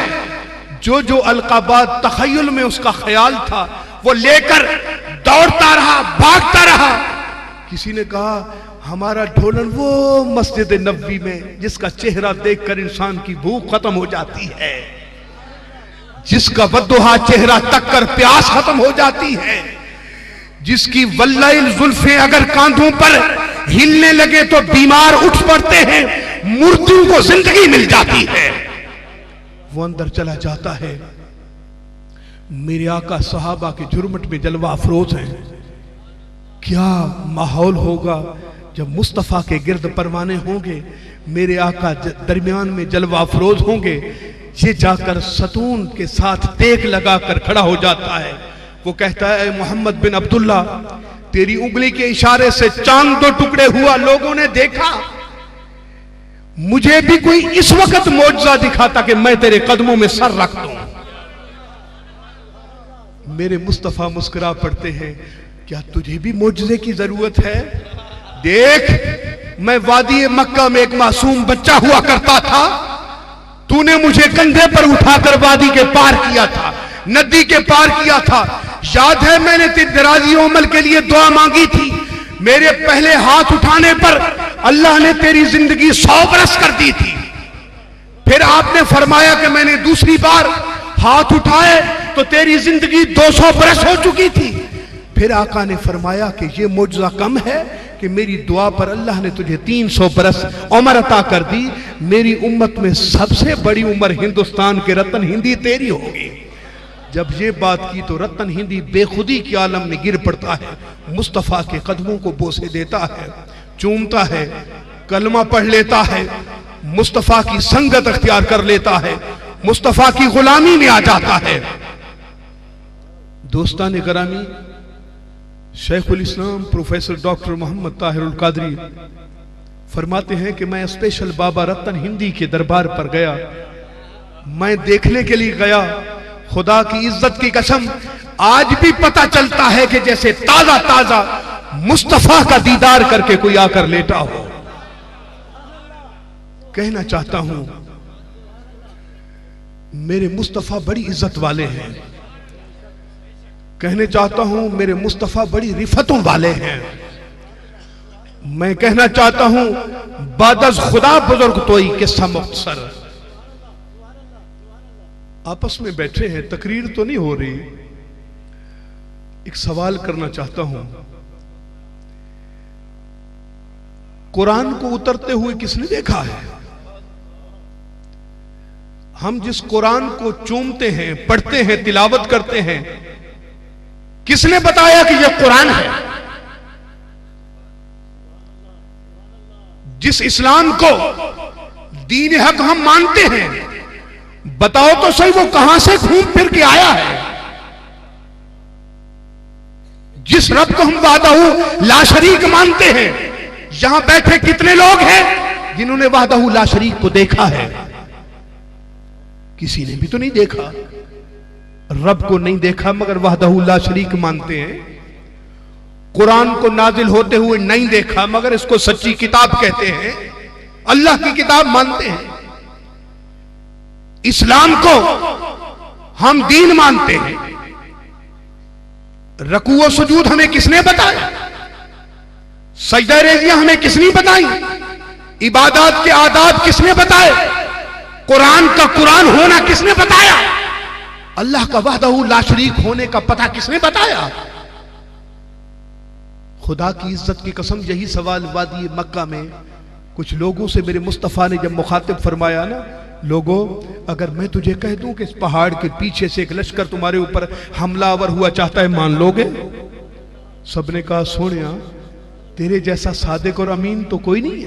जो जो अलकाबात तखय्युल में उसका ख्याल था वो लेकर दौड़ता रहा, भागता रहा। किसी ने कहा हमारा ढोलन वो मस्जिद नबवी में जिसका चेहरा देखकर इंसान की भूख खत्म हो जाती है, जिसका बद्दुहा चेहरा तक कर प्यास खत्म हो जाती है। जिसकी वल्लाइल जुल्फे अगर कांधों पर हिलने लगे तो बीमार उठ पड़ते हैं, मुर्दों को जिंदगी मिल जाती है। वो अंदर चला जाता है। मेरे आका सहाबा के जुर्मट में जलवा अफरोज हैं। क्या माहौल होगा जब मुस्तफ़ा के गिर्द परवाने होंगे, मेरे आका दरमियान में जलवा अफरोज होंगे। ये जाकर सतून के साथ तेग लगाकर खड़ा हो जाता है। वो कहता है, मोहम्मद बिन अब्दुल्ला, तेरी उंगली के इशारे से चांद दो टुकड़े हुआ, लोगों ने देखा। मुझे भी कोई इस वक्त मौजज़ा दिखाता कि मैं तेरे कदमों में सर रख दूं। मेरे मुस्तफ़ा मुस्कुरा पड़ते हैं, क्या तुझे भी मौजज़े की जरूरत है? देख, मैं वादी मक्का में एक मासूम बच्चा हुआ करता था, तूने मुझे कंधे पर उठाकर वादी के पार किया था, नदी के पार किया था। याद है मैंने तेरी दराजी उम्र के लिए दुआ मांगी थी। मेरे पहले हाथ उठाने पर अल्लाह ने तेरी जिंदगी 100 बरस कर दी थी। फिर आपने फरमाया कि मैंने दूसरी बार हाथ उठाए तो तेरी जिंदगी 200 बरस हो चुकी थी। फिर आका ने फरमाया कि ये मौजज़ा कम है कि मेरी दुआ पर अल्लाह ने तुझे 300 बरस उम्र अता कर दी। मेरी उम्मत में सबसे बड़ी उम्र हिंदुस्तान के रतन हिंदी तेरी होगी। जब ये बात की तो रतन हिंदी बेखुदी के आलम में गिर पड़ता है, मुस्तफ़ा के कदमों को बोसे देता है, चूमता है, कलमा पढ़ लेता है, मुस्तफ़ा की संगत अख्तियार कर लेता है, मुस्तफ़ा की गुलामी में आ जाता है। दोस्तान करामी, शेखुल इस्लाम प्रोफेसर डॉक्टर मोहम्मद ताहिरुल कादरी फरमाते हैं कि मैं स्पेशल बाबा रतन हिंदी के दरबार पर गया। मैं देखने के लिए गया, खुदा की इज्जत की कसम आज भी पता चलता है कि जैसे ताजा ताजा मुस्तफा का दीदार करके कोई आकर लेटा हो। कहना चाहता हूं, मेरे मुस्तफा बड़ी इज्जत वाले हैं। कहने चाहता हूं, मेरे मुस्तफा बड़ी रिफतों वाले हैं। मैं कहना चाहता हूं, बादज खुदा बुजुर्ग तोई किस्सा मुख्तसर। आपस में बैठे हैं, तकरीर तो नहीं हो रही, एक सवाल करना चाहता हूं। कुरान को उतरते हुए किसने देखा है? हम जिस कुरान को चूमते हैं, पढ़ते हैं, तिलावत करते हैं, किसने बताया कि यह कुरान है? जिस इस्लाम को दीन हक हम मानते हैं, बताओ तो सही वो कहां से घूम फिर के आया है? जिस रब को हम वाहदहू ला शरीक मानते हैं, यहां बैठे कितने लोग हैं जिन्होंने वाहदहू ला शरीक को देखा है? किसी ने भी तो नहीं देखा। रब को नहीं देखा मगर वाहदहू ला शरीक मानते हैं। कुरान को नाजिल होते हुए नहीं देखा मगर इसको सच्ची किताब कहते हैं, अल्लाह की किताब मानते हैं। इस्लाम को हम दीन मानते हैं। रकू और सुजूद हमें किसने बताया? सजदा रेजियां हमें किसने बताई? इबादत के आदाब किसने बताए? कुरान का कुरान होना किसने बताया? अल्लाह का वहदहू ला शरीक होने का पता किसने बताया? खुदा की इज्जत की कसम, यही सवाल वादी मक्का में कुछ लोगों से मेरे मुस्तफ़ा ने जब मुखातिब फरमाया ना, लोगों अगर मैं तुझे कह दूं कि इस पहाड़ के पीछे से एक लश्कर तुम्हारे ऊपर हमलावर हुआ चाहता है, मान लोगे? सबने कहा, सोनिया तेरे जैसा सादिक और अमीन तो कोई नहीं है।